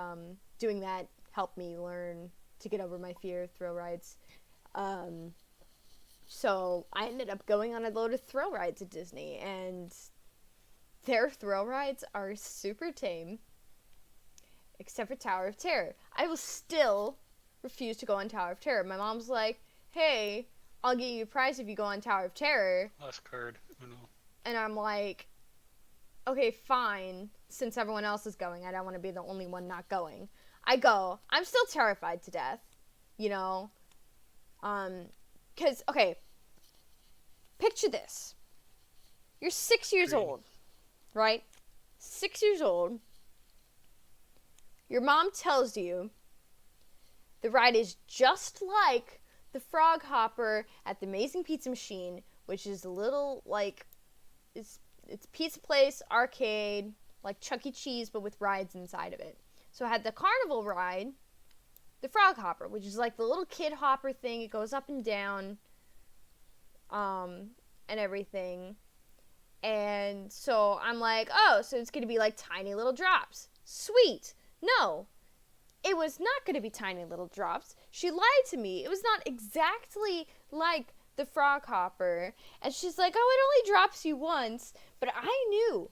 doing that helped me learn to get over my fear of thrill rides. So I ended up going on a load of thrill rides at Disney, and their thrill rides are super tame, except for Tower of Terror. I will still refuse to go on Tower of Terror. My mom's like, hey, I'll give you a prize if you go on Tower of Terror. Last card. Uno. And I'm like, okay, fine. Since everyone else is going, I don't want to be the only one not going. I go. I'm still terrified to death, because, okay, picture this. You're 6 years Green. old, right? 6 years old. Your mom tells you the ride is just like the Frog Hopper at the Amazing Pizza Machine, which is a little like it's pizza place, arcade, like Chuck E. Cheese, but with rides inside of it. So it had the carnival ride, the Frog Hopper, which is like the little kid hopper thing. It goes up and down, and everything. And so I'm like, oh, so it's gonna be like tiny little drops. Sweet. No, it was not gonna be tiny little drops. She lied to me. It was not exactly like the Frog Hopper. And she's like, oh, it only drops you once. But I knew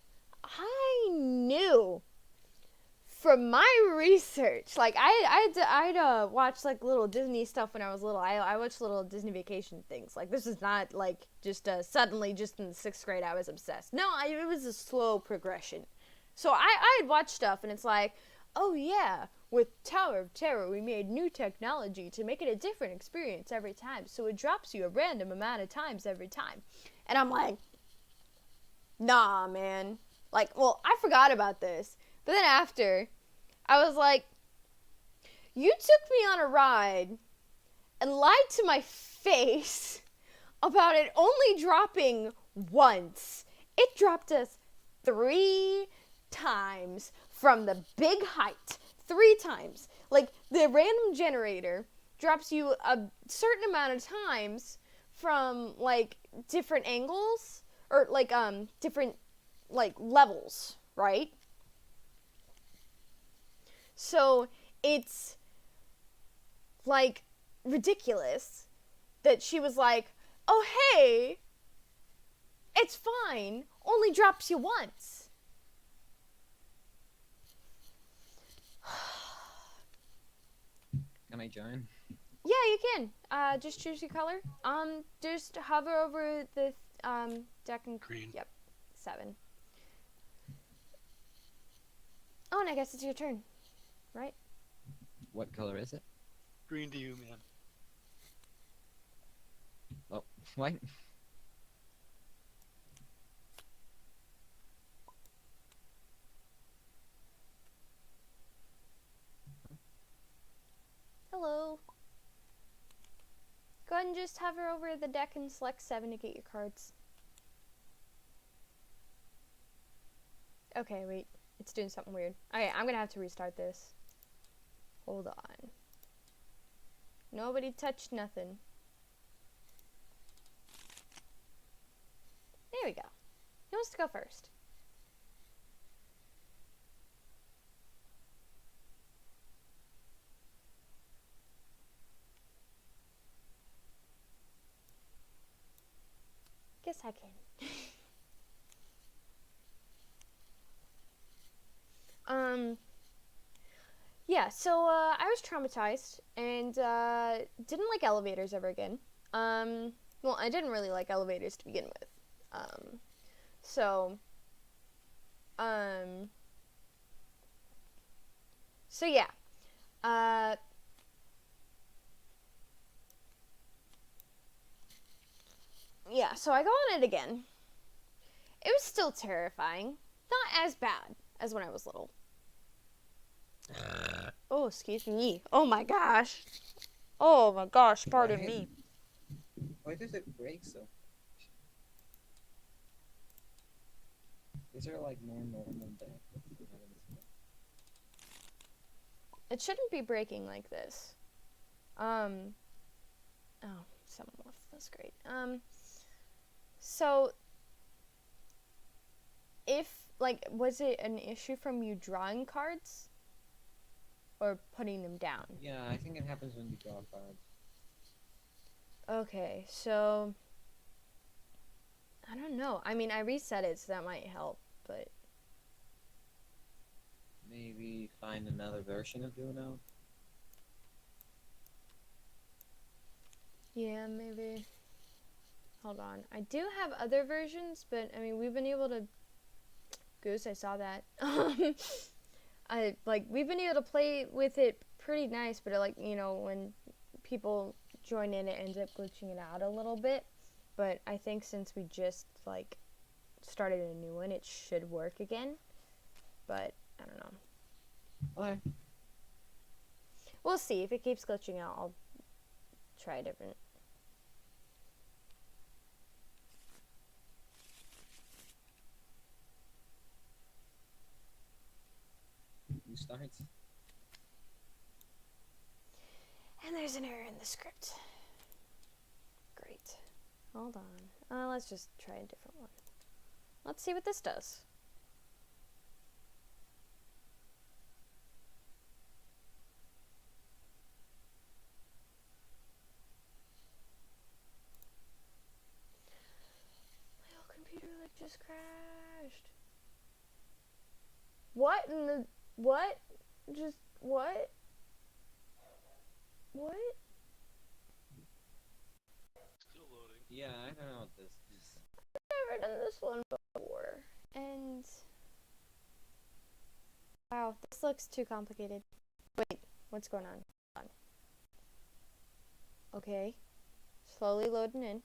from my research, like I'd watch like little Disney stuff when I was little. I watched little Disney vacation things. Like this is not like just suddenly just in the 6th grade I was obsessed. No, it was a slow progression. So I had watched stuff and it's like, oh yeah, with Tower of Terror we made new technology to make it a different experience every time. So it drops you a random amount of times every time. And I'm like, nah, man. Like, well, I forgot about this. But then after, I was like, you took me on a ride and lied to my face about it only dropping once. It dropped us 3 times from the big height. 3 times. Like, the random generator drops you a certain amount of times from, like, different angles. Or, like, different, like, levels, right? So it's like ridiculous that she was like, oh hey, it's fine, only drops you once. Can I join? Yeah, you can. Just choose your color. Just hover over the deck and Green. Yep, 7. Oh, and I guess it's your turn. Right? What color is it? Green to you, man. Oh, what? Hello. Go ahead and just hover over the deck and select 7 to get your cards. Okay, wait. It's doing something weird. Okay, I'm gonna have to restart this. Hold on. Nobody touched nothing. There we go. Who wants to go first? Guess I can. Yeah, so, I was traumatized, and, didn't like elevators ever again. Well, I didn't really like elevators to begin with. So yeah. Yeah, so I go on it again. It was still terrifying. Not as bad as when I was little. Oh, excuse me. Oh my gosh. Oh my gosh, pardon me. Why does it break so? Is there like more normal deck? It shouldn't be breaking like this. Oh, someone left. That's great. So, if, like, was it an issue from you drawing cards? Or putting them down? Yeah, I think it happens when you draw cards. Okay, so I don't know. I mean, I reset it, so that might help, but Maybe find another version of Uno. yeah, maybe. Hold on. I do have other versions, but I mean, we've been able to Goose, I saw that. We've been able to play with it pretty nice, but when people join in, it ends up glitching it out a little bit. But I think since we just started a new one, it should work again. but I don't know. Okay. We'll see. If it keeps glitching out, I'll try a different. Who starts? And there's an error in the script. Great. Hold on. Let's just try a different one. Let's see what this does. My whole computer like just crashed. What in the what? Just what? What? Still loading. Yeah, I don't know what this is. Never done this one before. And wow, this looks too complicated. Wait, what's going on? Hold on. Okay. Slowly loading in.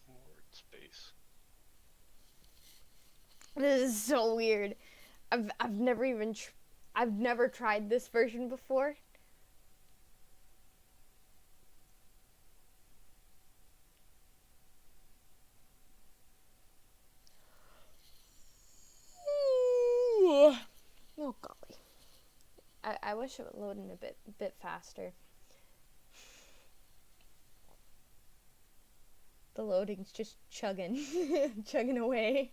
Word space. This is so weird. I've never even I've never tried this version before. Oh golly. I wish it would load in a bit faster. The loading's just chugging chugging away.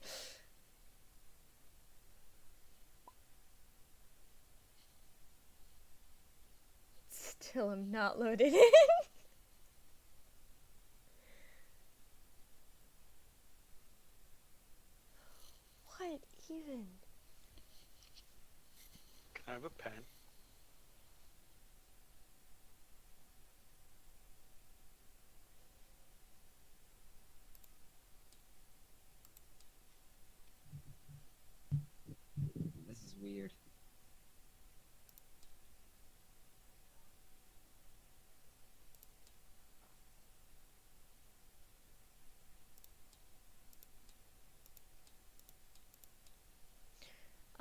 Still am not loaded in. What even? Can I have a pen? This is weird.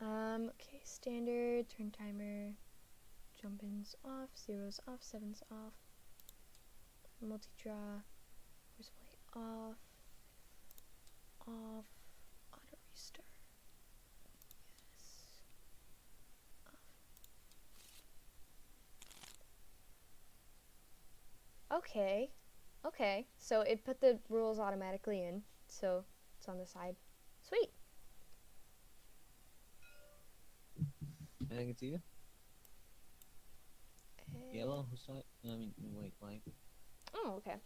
Okay, standard, turn timer, jump-ins off, zeros off, sevens off, multi-draw, force play off, auto restart, yes, off. Okay, so it put the rules automatically in, so it's on the side. Sweet. I think it's you. Yellow, who's that? I mean, wait, white. Oh, okay. I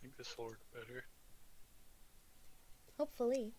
think this will work better. Hopefully.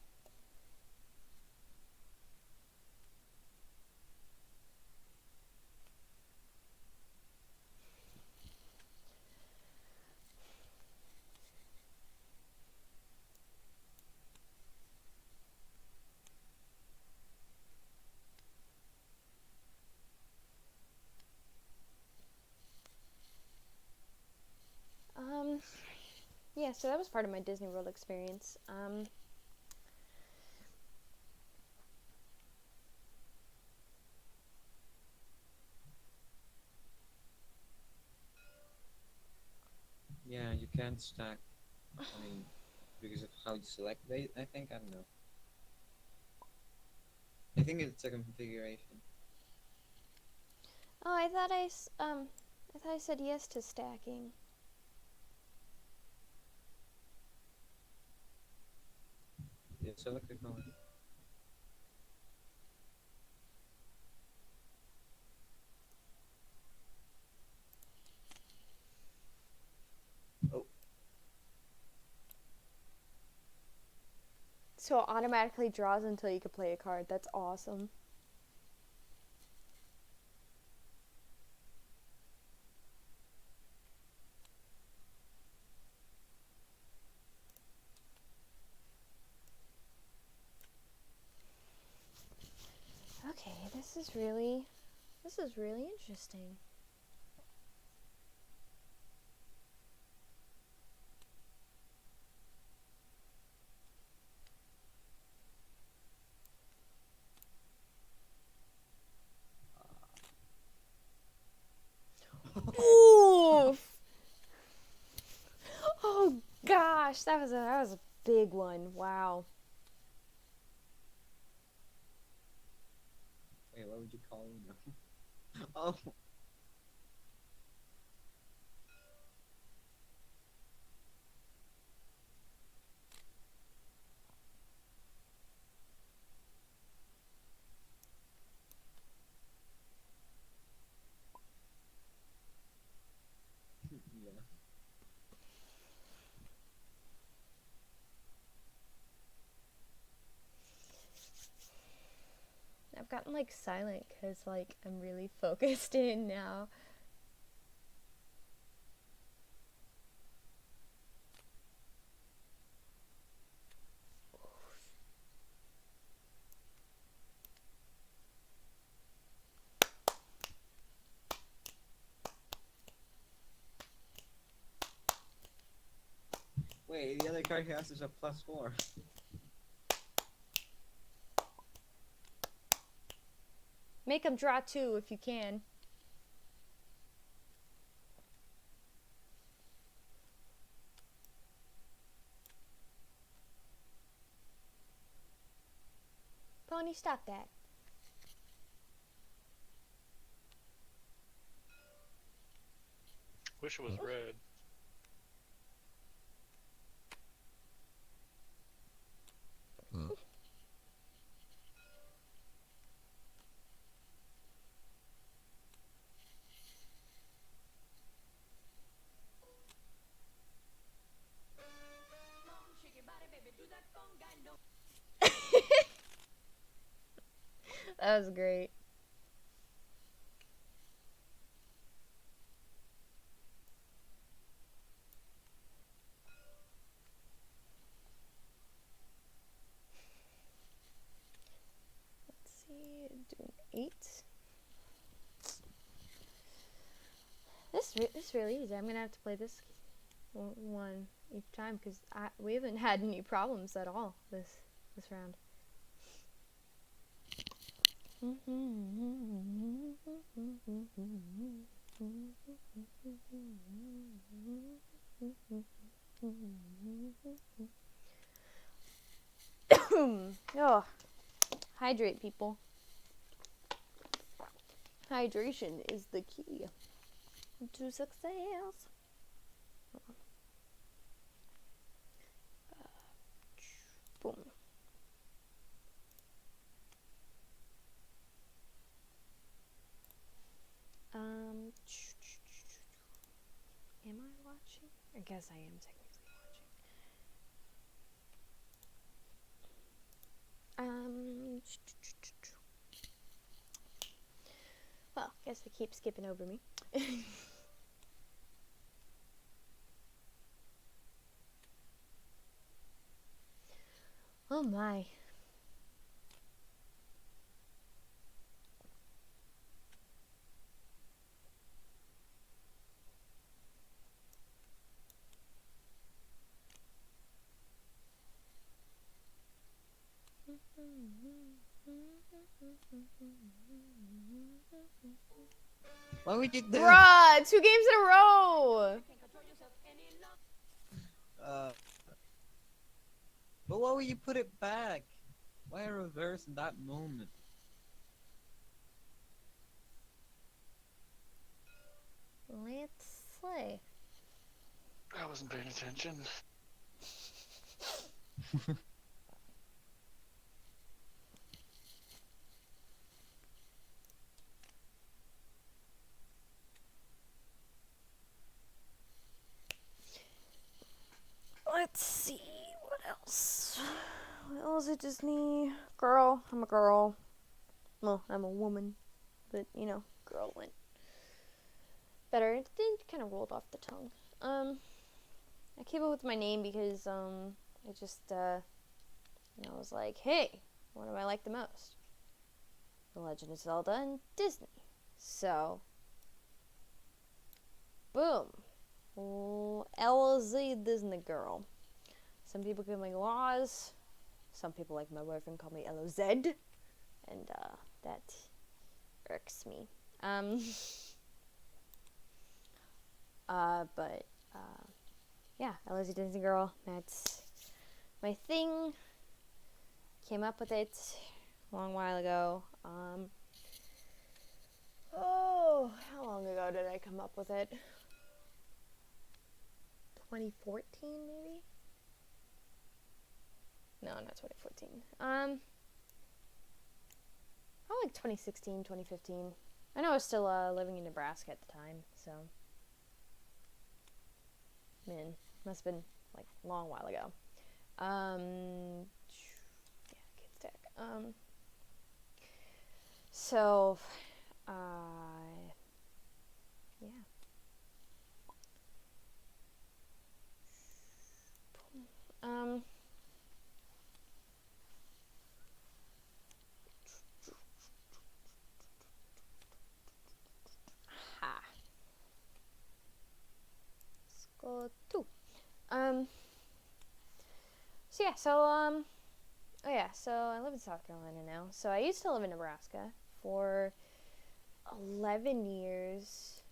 Yeah, so that was part of my Disney World experience. Yeah, you can't stack. I mean, because of how you select it, I think. I don't know. I think it's a configuration. Oh, I thought I said yes to stacking. Yeah, select the color. Oh, So it automatically draws until you can play a card. That's awesome. this is really interesting. Oof! Oh gosh, that was a big one. Wow. Wait, what would you call him? Oh. Yeah. I've gotten like silent because like I'm really focused in now. Wait, the other card he has is a +4. Make them draw 2 if you can. Pony, stop that. Wish it was red. That was great. Let's see, do an 8. This is really easy. I'm gonna have to play this one each time because we haven't had any problems at all this round. Oh, hydrate, people. Hydration is the key to success. Boom. Am I watching? I guess I am technically watching. Well, guess they keep skipping over me. Oh my. Why would you do? Bruh, 2 games in a row. But why would you put it back? Why reverse in that moment? Let's play. I wasn't paying attention. Let's see, what else? What else at Disney? Girl, I'm a girl. Well, I'm a woman, but you know, girl went better. It kind of rolled off the tongue. I came up with my name because I just I was like, hey, what do I like the most? The Legend of Zelda and Disney. So, boom. LZ Disney girl. Some people call me Loz. Some people, like my boyfriend, call me LOZ. And that irks me. Yeah, LZ Disney girl. That's my thing. Came up with it a long while ago. How long ago did I come up with it? 2014, maybe? No, not 2014. Probably like 2016, 2015. I know I was still living in Nebraska at the time, so. Man, must have been like a long while ago. Yeah, kids tech. So, yeah. Ha. Let's go to. So I live in South Carolina now. So I used to live in Nebraska for 11 years.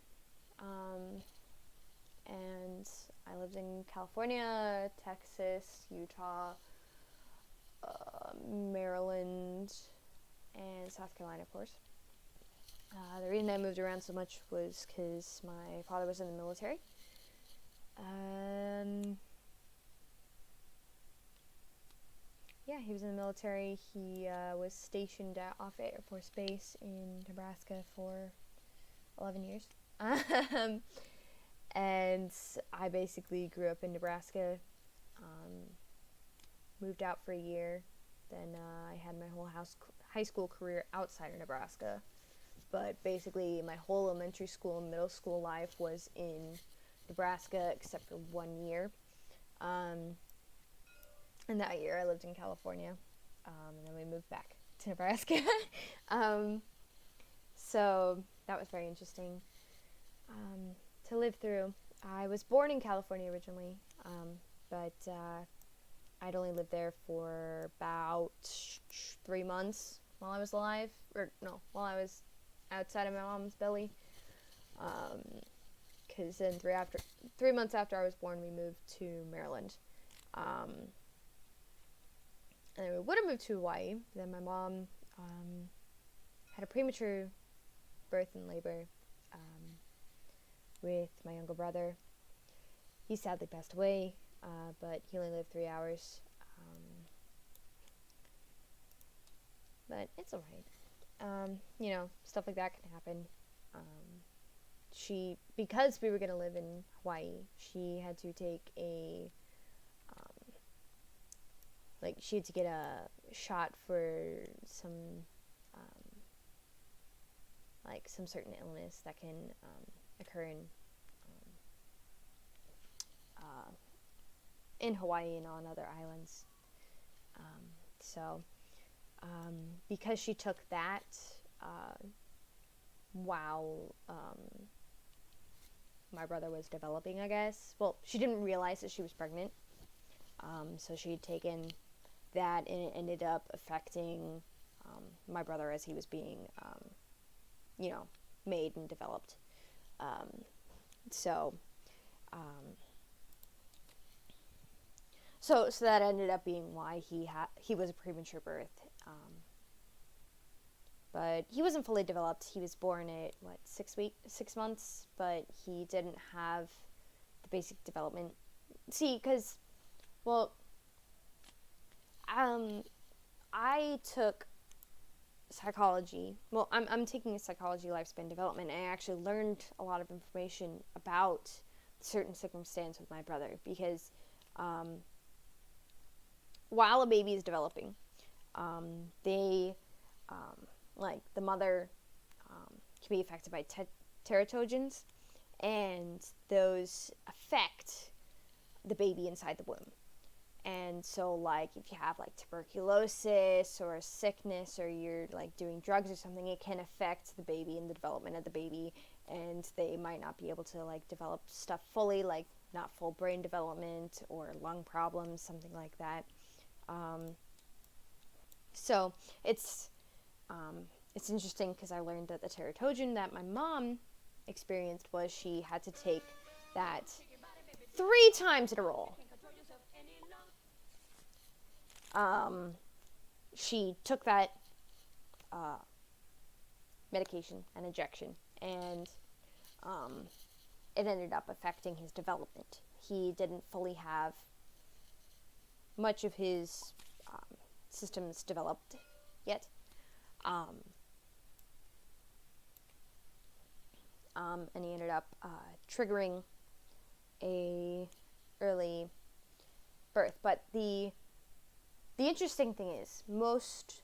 And I lived in California, Texas, Utah, Maryland, and South Carolina, of course. The reason I moved around so much was because my father was in the military. Yeah, he was in the military. He was stationed at Offutt Air Force Base in Nebraska for 11 years. And I basically grew up in Nebraska, moved out for a year, then I had my whole high school career outside of Nebraska. But basically my whole elementary school and middle school life was in Nebraska except for 1 year. And that year I lived in California, and then we moved back to Nebraska. So that was very interesting to live through. I was born in California originally, but I'd only lived there for about 3 months while I was alive, while I was outside of my mom's belly. Because then 3 months after I was born, we moved to Maryland. And we would have moved to Hawaii. Then my mom had a premature birth and labor with my younger brother. He sadly passed away, but he only lived 3 hours. But it's alright. Stuff like that can happen. Because we were going to live in Hawaii, she had to take she had to get a shot for some certain illness that can occur in Hawaii and on other islands. Because she took that while my brother was developing, I guess. Well, she didn't realize that she was pregnant. So she had taken that, and it ended up affecting my brother as he was being, made and developed. So that ended up being why he was a premature birth. But he wasn't fully developed. He was born at 6 months, but he didn't have the basic development. See, because, I took psychology. Well, I'm taking a psychology lifespan development, and I actually learned a lot of information about certain circumstance with my brother, because while a baby is developing, the mother can be affected by teratogens, and those affect the baby inside the womb. And so, like, if you have like tuberculosis or a sickness, or you're like doing drugs or something, it can affect the baby and the development of the baby, and they might not be able to like develop stuff fully, like not full brain development or lung problems, something like that. So it's interesting because I learned that the teratogen that my mom experienced was she had to take that 3 times in a row. She took that medication and injection, and it ended up affecting his development. He didn't fully have much of his systems developed yet. And he ended up triggering a early birth. But the interesting thing is, most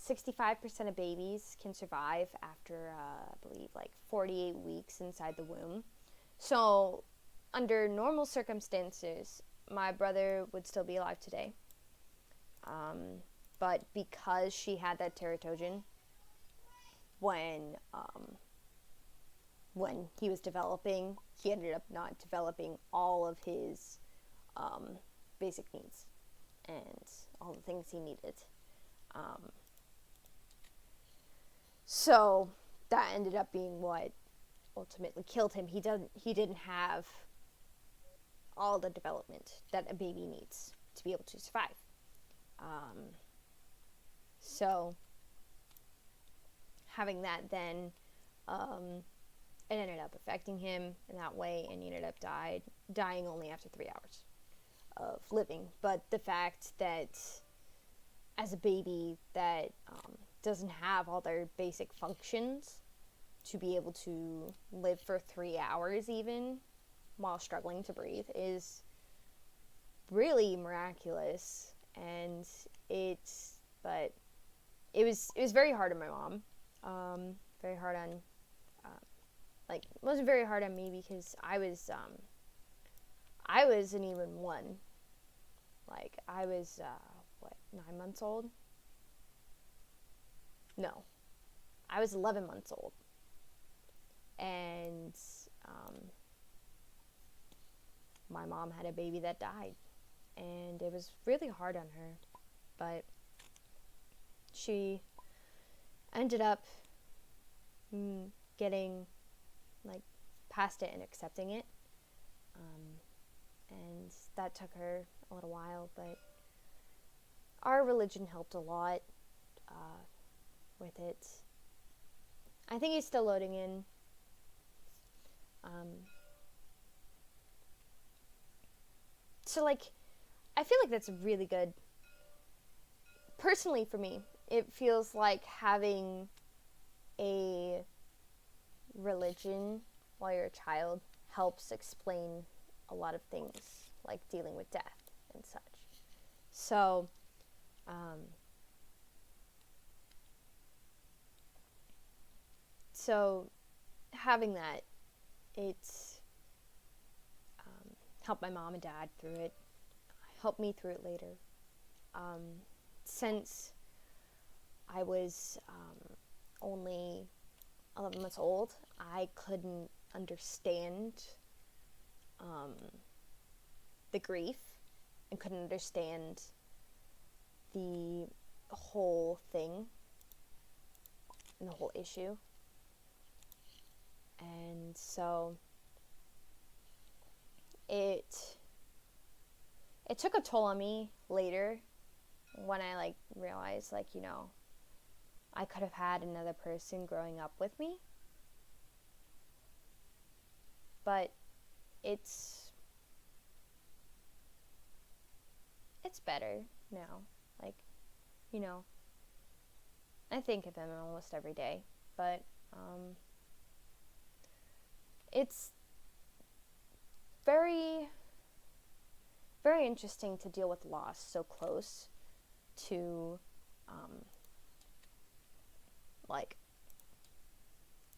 65% of babies can survive after I believe like 48 weeks inside the womb. So under normal circumstances, my brother would still be alive today. But because she had that teratogen when he was developing, he ended up not developing all of his basic needs and all the things he needed. So that ended up being what ultimately killed him. He didn't have all the development that a baby needs to be able to survive. So having that then, it ended up affecting him in that way, and he ended up dying only after 3 hours of living. But the fact that as a baby that doesn't have all their basic functions, to be able to live for 3 hours even while struggling to breathe is really miraculous. And it was very hard on my mom, very hard on it wasn't very hard on me because I wasn't even one. Like, I was 9 months old? No, I was 11 months old, and my mom had a baby that died, and it was really hard on her, but she ended up getting past it and accepting it, and that took her a little while, but our religion helped a lot with it. I think he's still loading in. So I feel like that's really good. Personally, for me, it feels like having a religion while you're a child helps explain a lot of things, like dealing with death and such. So having that, it's helped my mom and dad through it, helped me through it later. Since I was only 11 months old, I couldn't understand the grief and couldn't understand the whole thing and the whole issue. And so it took a toll on me later when I realized I could have had another person growing up with me. But it's better now. I think of him almost every day, but it's very, very interesting to deal with loss so close to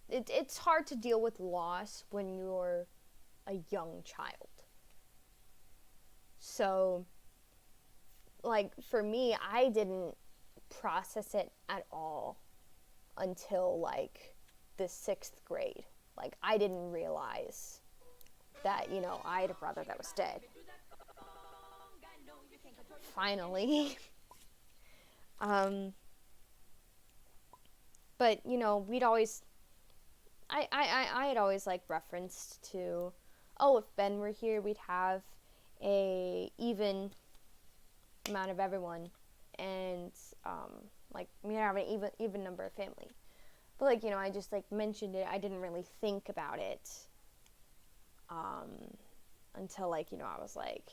it's hard to deal with loss when you're a young child. So like, for me, I didn't process it at all until, like, the 6th grade. Like, I didn't realize that, you know, I had a brother that was dead. Finally. But, you know, we'd always, I had always, like, referenced to, oh, if Ben were here, we'd have a even amount of everyone, and, like, we'd have an even number of family. But, like, you know, I just, like, mentioned it. I didn't really think about it, until, like, you know, I was like,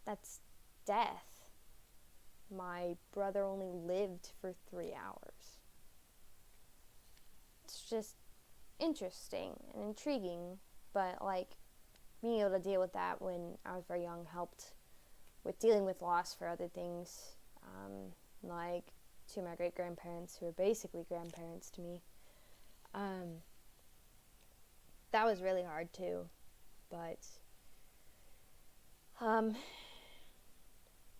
that's death. My brother only lived for 3 hours. It's just interesting and intriguing, but, like, being able to deal with that when I was very young helped with dealing with loss for other things, like two of my great-grandparents who are basically grandparents to me. That was really hard too, but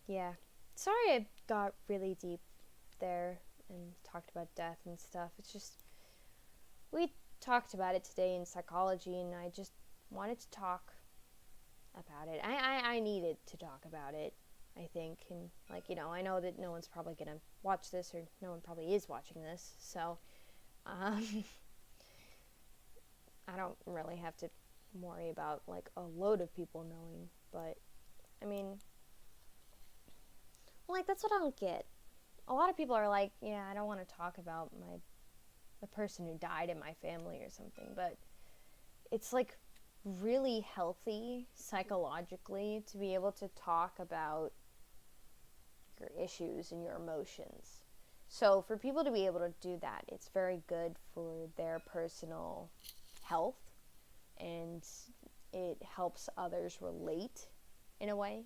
yeah. Sorry I got really deep there and talked about death and stuff. It's just, we talked about it today in psychology, and I just wanted to talk about it. I needed to talk about it, I think. And, like, you know, I know that no one's probably going to watch this, or no one probably is watching this. So, I don't really have to worry about, like, a load of people knowing. But, I mean, like, that's what I don't get. A lot of people are like, yeah, I don't want to talk about the person who died in my family or something, but it's, like, really healthy psychologically to be able to talk about your issues and your emotions. So for people to be able to do that, it's very good for their personal health, and it helps others relate in a way.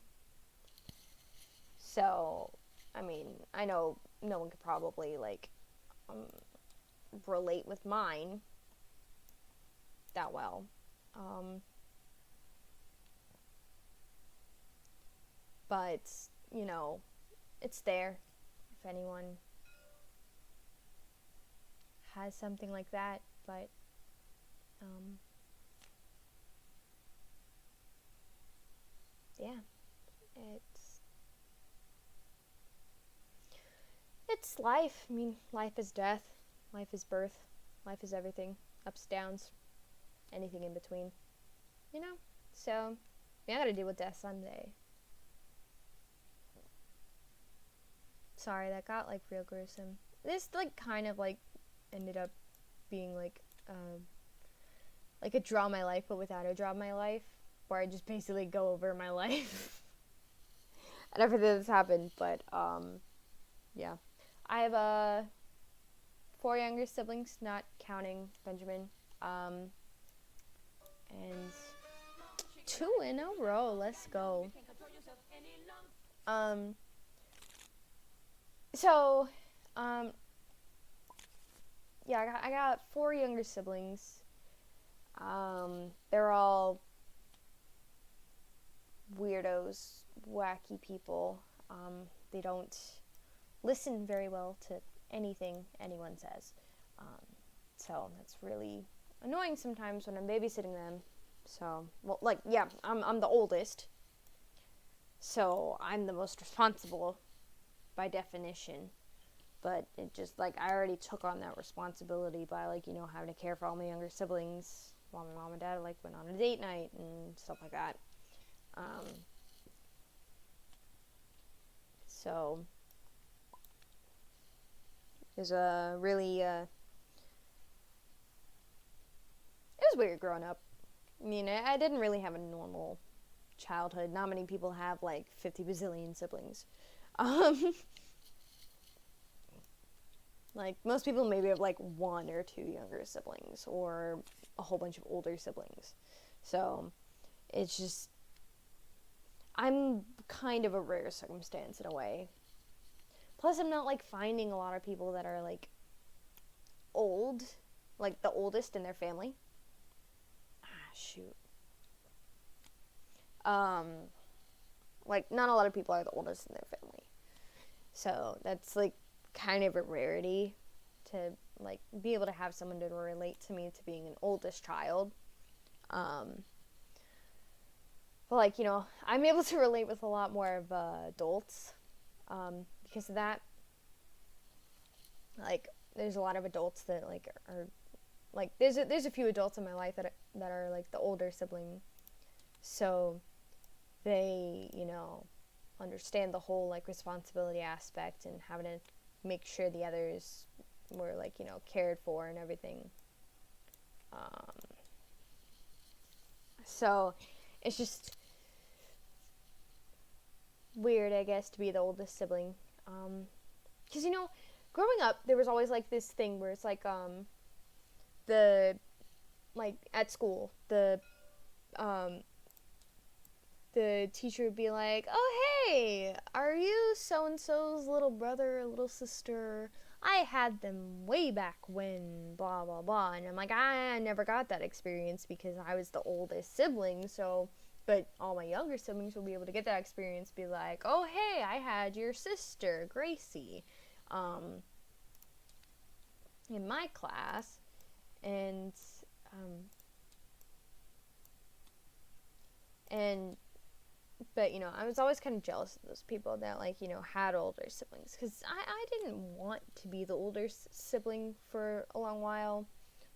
So, I mean, I know no one could probably, like, relate with mine that well. But, you know, it's there if anyone has something like that. But, yeah, it's life. I mean, life is death, life is birth, life is everything, ups, downs, anything in between, you know? So, I gotta deal with death someday. Sorry, that got, like, real gruesome. This, like, kind of, like, ended up being, like a draw my life, but without a draw my life, where I just basically go over my life and everything that's happened. But, yeah. I have, 4 younger siblings, not counting Benjamin. And 2 in a row. Let's go. So, yeah, I got 4 younger siblings. They're all weirdos, wacky people. They don't listen very well to anything anyone says. So that's really annoying sometimes when I'm babysitting them. So, well, like, yeah, I'm the oldest. So I'm the most responsible by definition. But it just, like, I already took on that responsibility by, like, you know, having to care for all my younger siblings while my mom and dad, like, went on a date night and stuff like that. So it was a really, it was weird growing up. I mean, I didn't really have a normal childhood. Not many people have, like, 50 bazillion siblings. Like, most people maybe have, like, 1 or 2 younger siblings, or a whole bunch of older siblings. So, it's just, I'm kind of a rare circumstance in a way. Plus, I'm not, like, finding a lot of people that are, like, old, like, the oldest in their family. Shoot. like, not a lot of people are the oldest in their family. So that's, like, kind of a rarity to, like, be able to have someone to relate to me to being an oldest child. But, like, you know, I'm able to relate with a lot more of adults because of that. Like, there's a lot of adults that, like, are, like, there's a few adults in my life that are, like, the older sibling. So they, you know, understand the whole, like, responsibility aspect and having to make sure the others were, like, you know, cared for and everything. So it's just weird, I guess, to be the oldest sibling. 'Cause, you know, growing up, there was always, like, this thing where it's, like, like, at school, the teacher would be like, oh, hey, are you so-and-so's little brother or little sister? I had them way back when, blah, blah, blah. And I'm like, I never got that experience because I was the oldest sibling, so, but all my younger siblings will be able to get that experience, be like, oh, hey, I had your sister, Gracie, in my class, but, you know, I was always kind of jealous of those people that, like, you know, had older siblings. Because I didn't want to be the older sibling for a long while.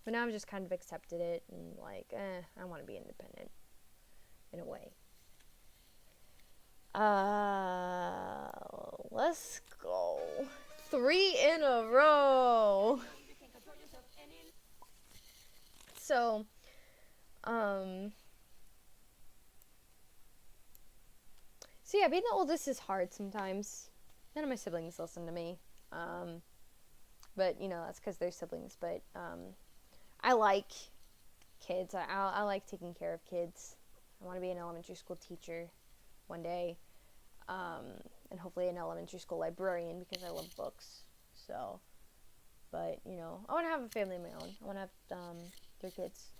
But now I've just kind of accepted it. And, like, I want to be independent. In a way. Let's go. 3 in a row. So, So yeah, being the oldest is hard sometimes. None of my siblings listen to me. But, you know, that's because they're siblings. But I like kids. I like taking care of kids. I want to be an elementary school teacher one day. And hopefully an elementary school librarian because I love books. So, but, you know, I want to have a family of my own. I want to have 3 kids.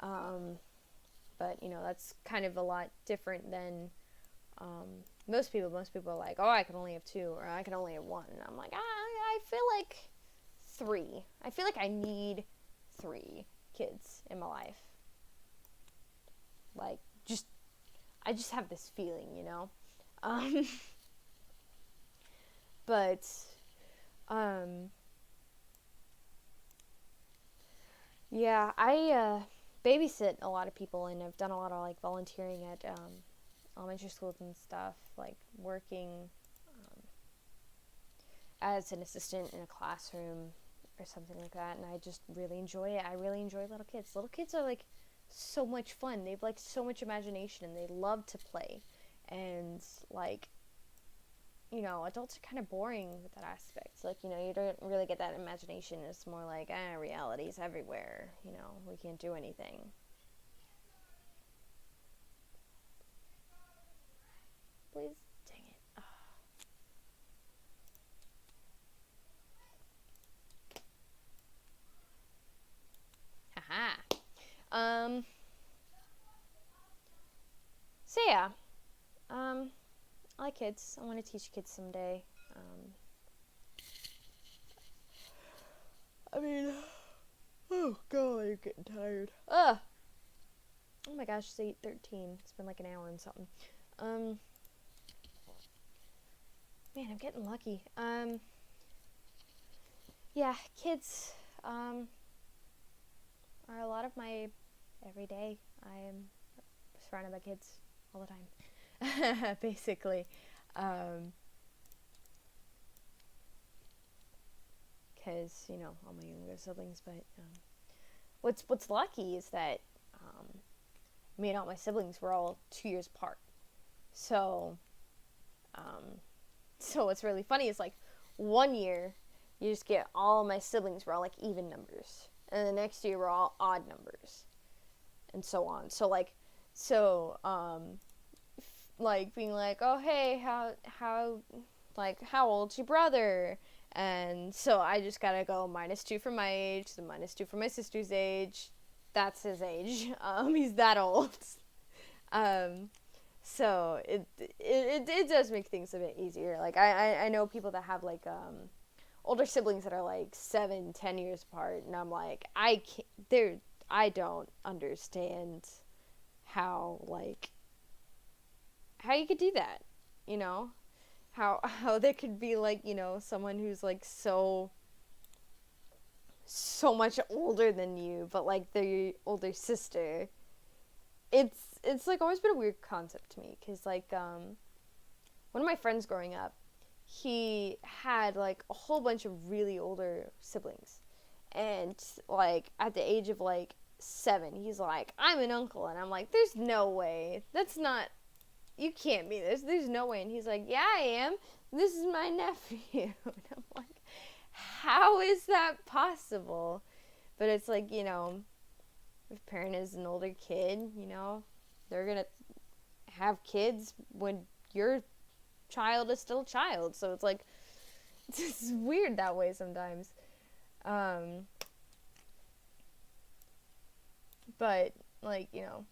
But, you know, that's kind of a lot different than most people are like, oh, I can only have 2 or I can only have 1. And I'm like, I feel like 3. I feel like I need 3 kids in my life. Like, I just have this feeling, you know? But, yeah, I babysit a lot of people and I've done a lot of, like, volunteering at, elementary schools and stuff, like working as an assistant in a classroom or something like that, and I just really enjoy it. I really enjoy little kids. Little kids are, like, so much fun. They've, like, so much imagination and they love to play. And, like, you know, adults are kind of boring with that aspect. Like, you know, you don't really get that imagination. It's more like, reality's everywhere. You know, we can't do anything. Please, dang it. Oh. Haha. So yeah. I like kids. I want to teach kids someday. I mean, oh god, I'm getting tired. Oh my gosh, it's 8:13. It's been like an hour and something. Man, I'm getting lucky. Yeah, kids, are a lot of my everyday. I am surrounded by kids all the time, basically. Because, you know, all my younger siblings, but, what's lucky is that, me and all my siblings were all 2 years apart. So what's really funny is, like, 1 year, you just get all my siblings were all, like, even numbers. And the next year, we're all odd numbers. And so on. So, like, being like, oh, hey, how old's your brother? And so I just gotta go -2 for my age, then -2 for my sister's age. That's his age. He's that old. So it does make things a bit easier. Like I know people that have like older siblings that are like 7-10 years apart, and I'm like, I don't understand how you could do that, you know, how there could be like, you know, someone who's like so much older than you, but like they're your older sister. It's like always been a weird concept to me, because like one of my friends growing up, he had like a whole bunch of really older siblings, and like at the age of like 7, he's like, I'm an uncle, and I'm like, there's no way, that's not, you can't be this, there's no way. And he's like, yeah, I am, this is my nephew. And I'm like, how is that possible? But it's like, you know, if a parent is an older kid, you know, they're gonna have kids when your child is still a child. So it's like, it's just weird that way sometimes. But like, you know,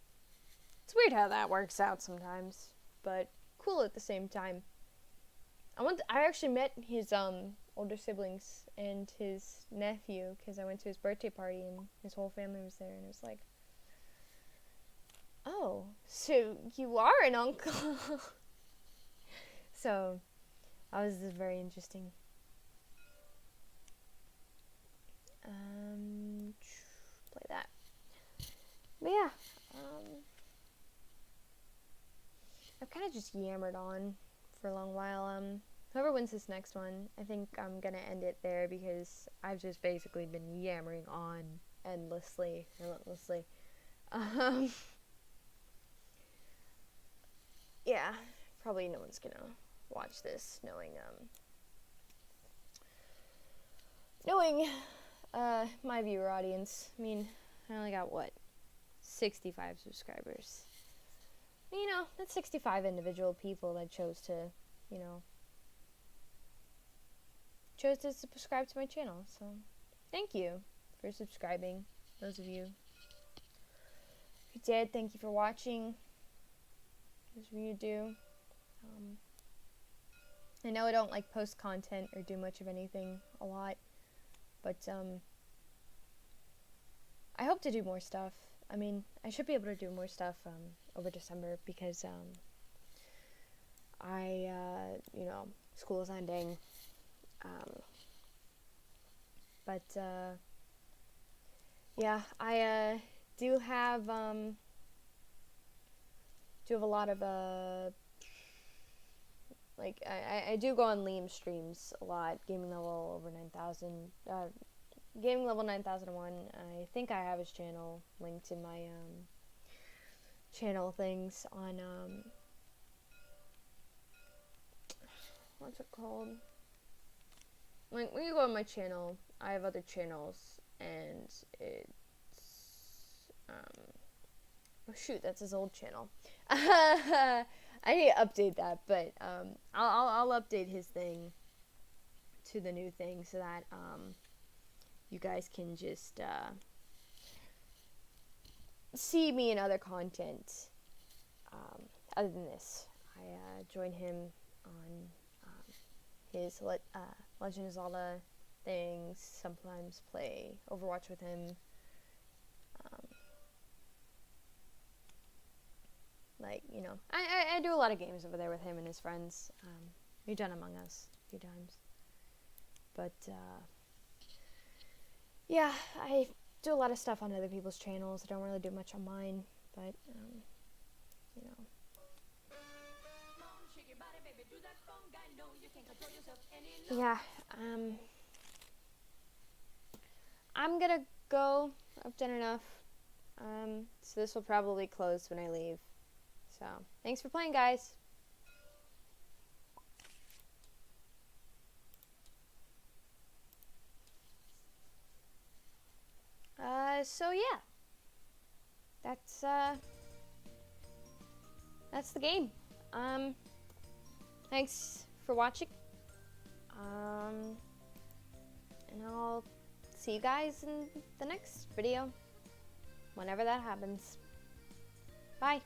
it's weird how that works out sometimes, but cool at the same time. I actually met his older siblings and his nephew, because I went to his birthday party and his whole family was there, and it was like, oh, so you are an uncle. So that was very interesting. Play that. But yeah, I've kind of just yammered on for a long while. Whoever wins this next one, I think I'm gonna end it there, because I've just basically been yammering on endlessly, relentlessly. Yeah, probably no one's gonna watch this knowing my viewer audience. I mean, I only got, what, 65 subscribers. You know, that's 65 individual people that chose to, you know, chose to subscribe to my channel. So thank you for subscribing, those of you who did. Thank you for watching, those of you who do. I know I don't like post content or do much of anything a lot, but I hope to do more stuff. I mean, I should be able to do more stuff over December, because you know, school is ending. But yeah, I do have a lot of like I do go on Liam streams a lot. Gaming level over 9,000. Gaming level 9001. I think I have his channel linked in my channel things on what's it called? Like, when you go on my channel, I have other channels, and it's oh shoot, that's his old channel. I need to update that, but I'll update his thing to the new thing, so that you guys can just see me in other content other than this. I join him on his Legend of Zelda things, sometimes play Overwatch with him. Like, you know, I do a lot of games over there with him and his friends. We've done Among Us a few times. But, yeah, I do a lot of stuff on other people's channels. I don't really do much on mine, but, you know. Yeah, I'm gonna go. I've done enough. So this will probably close when I leave. So, thanks for playing, guys. So yeah. That's the game. Thanks for watching. And I'll see you guys in the next video, whenever that happens. Bye.